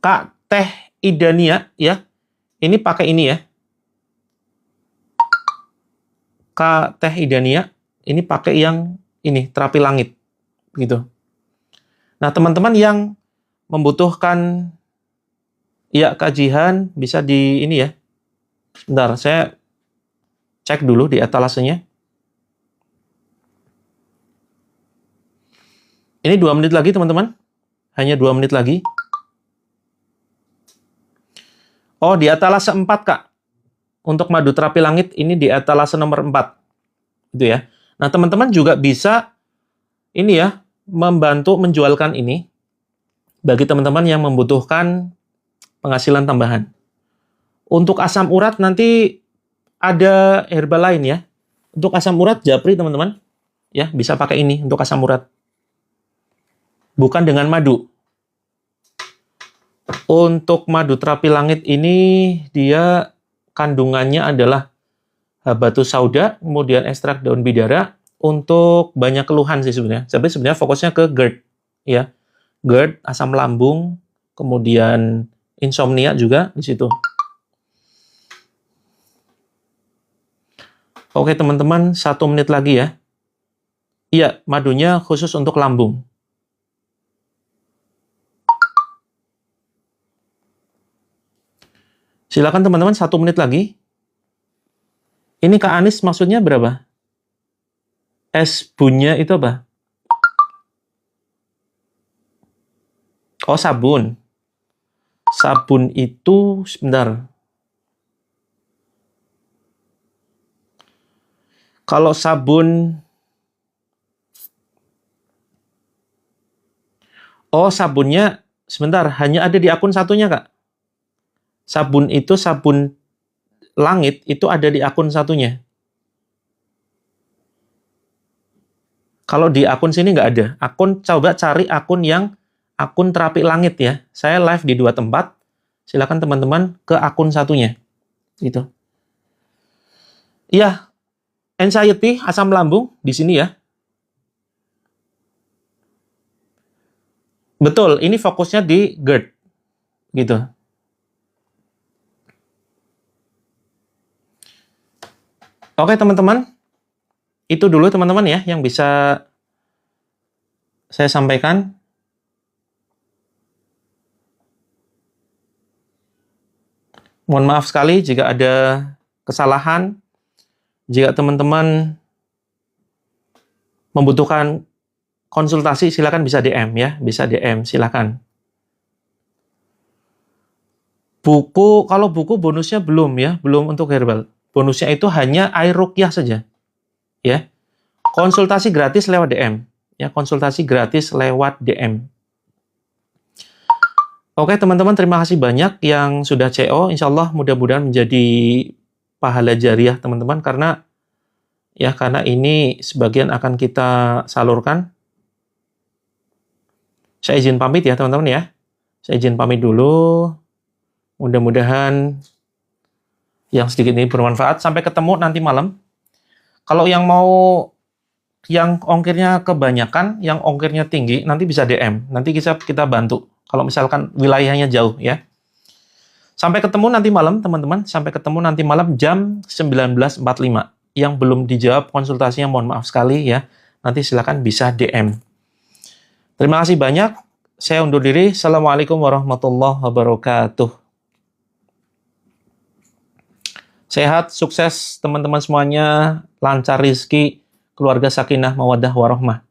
Kak Teh Idania ya. Ini pakai ini ya. Kak Teh Idania ini pakai yang ini terapi langit gitu. Nah, teman-teman yang membutuhkan ya kajian bisa di ini ya. Bentar, saya cek dulu di etalasenya. Ini 2 menit lagi, teman-teman. Hanya 2 menit lagi. Oh, di etalase 4, Kak. Untuk madu terapi langit, ini di etalase nomor 4. Gitu ya. Nah, teman-teman juga bisa ini ya, membantu menjualkan ini bagi teman-teman yang membutuhkan penghasilan tambahan. Untuk asam urat nanti ada herbal lain ya. Untuk asam urat japri, teman-teman. Ya, bisa pakai ini untuk asam urat. Bukan dengan madu. Untuk madu terapi langit ini dia kandungannya adalah habatus sauda, kemudian ekstrak daun bidara untuk banyak keluhan sih sebenarnya. Tapi sebenarnya fokusnya ke GERD ya. GERD, asam lambung, kemudian insomnia juga di situ. Oke teman-teman, 1 menit lagi ya. Iya, madunya khusus untuk lambung. Silakan teman-teman, 1 menit lagi. Ini Kak Anis maksudnya berapa? Es bunnya itu apa? Oh, sabun. Sabun itu, sebentar. Kalau sabun... Oh, sabunnya, sebentar, hanya ada di akun satunya, Kak. Sabun itu, sabun langit, itu ada di akun satunya. Kalau di akun sini nggak ada. Coba cari akun terapi langit ya. Saya live di 2 tempat. Silakan teman-teman ke akun satunya. Gitu. Iya, anxiety, asam lambung di sini ya. Betul, ini fokusnya di GERD. Gitu. Oke, teman-teman. Itu dulu teman-teman ya yang bisa saya sampaikan. Mohon maaf sekali jika ada kesalahan. Jika teman-teman membutuhkan konsultasi, silakan bisa DM ya, bisa DM, silakan. Kalau buku bonusnya belum ya, belum untuk herbal. Bonusnya itu hanya air ruqyah saja. Ya. Konsultasi gratis lewat DM. Ya, konsultasi gratis lewat DM. Oke, teman-teman, terima kasih banyak yang sudah CO. Insya Allah mudah-mudahan menjadi pahala jariah, teman-teman, karena ini sebagian akan kita salurkan. Saya izin pamit ya, teman-teman ya. Saya izin pamit dulu. Mudah-mudahan yang sedikit ini bermanfaat. Sampai ketemu nanti malam. Kalau yang yang ongkirnya kebanyakan, yang ongkirnya tinggi, nanti bisa DM. Nanti kita bantu. Kalau misalkan wilayahnya jauh ya. Sampai ketemu nanti malam, teman-teman. Sampai ketemu nanti malam jam 19.45. Yang belum dijawab konsultasinya, mohon maaf sekali ya. Nanti silakan bisa DM. Terima kasih banyak. Saya undur diri. Assalamualaikum warahmatullahi wabarakatuh. Sehat, sukses teman-teman semuanya, lancar rezeki, keluarga sakinah, mawaddah, warahmah.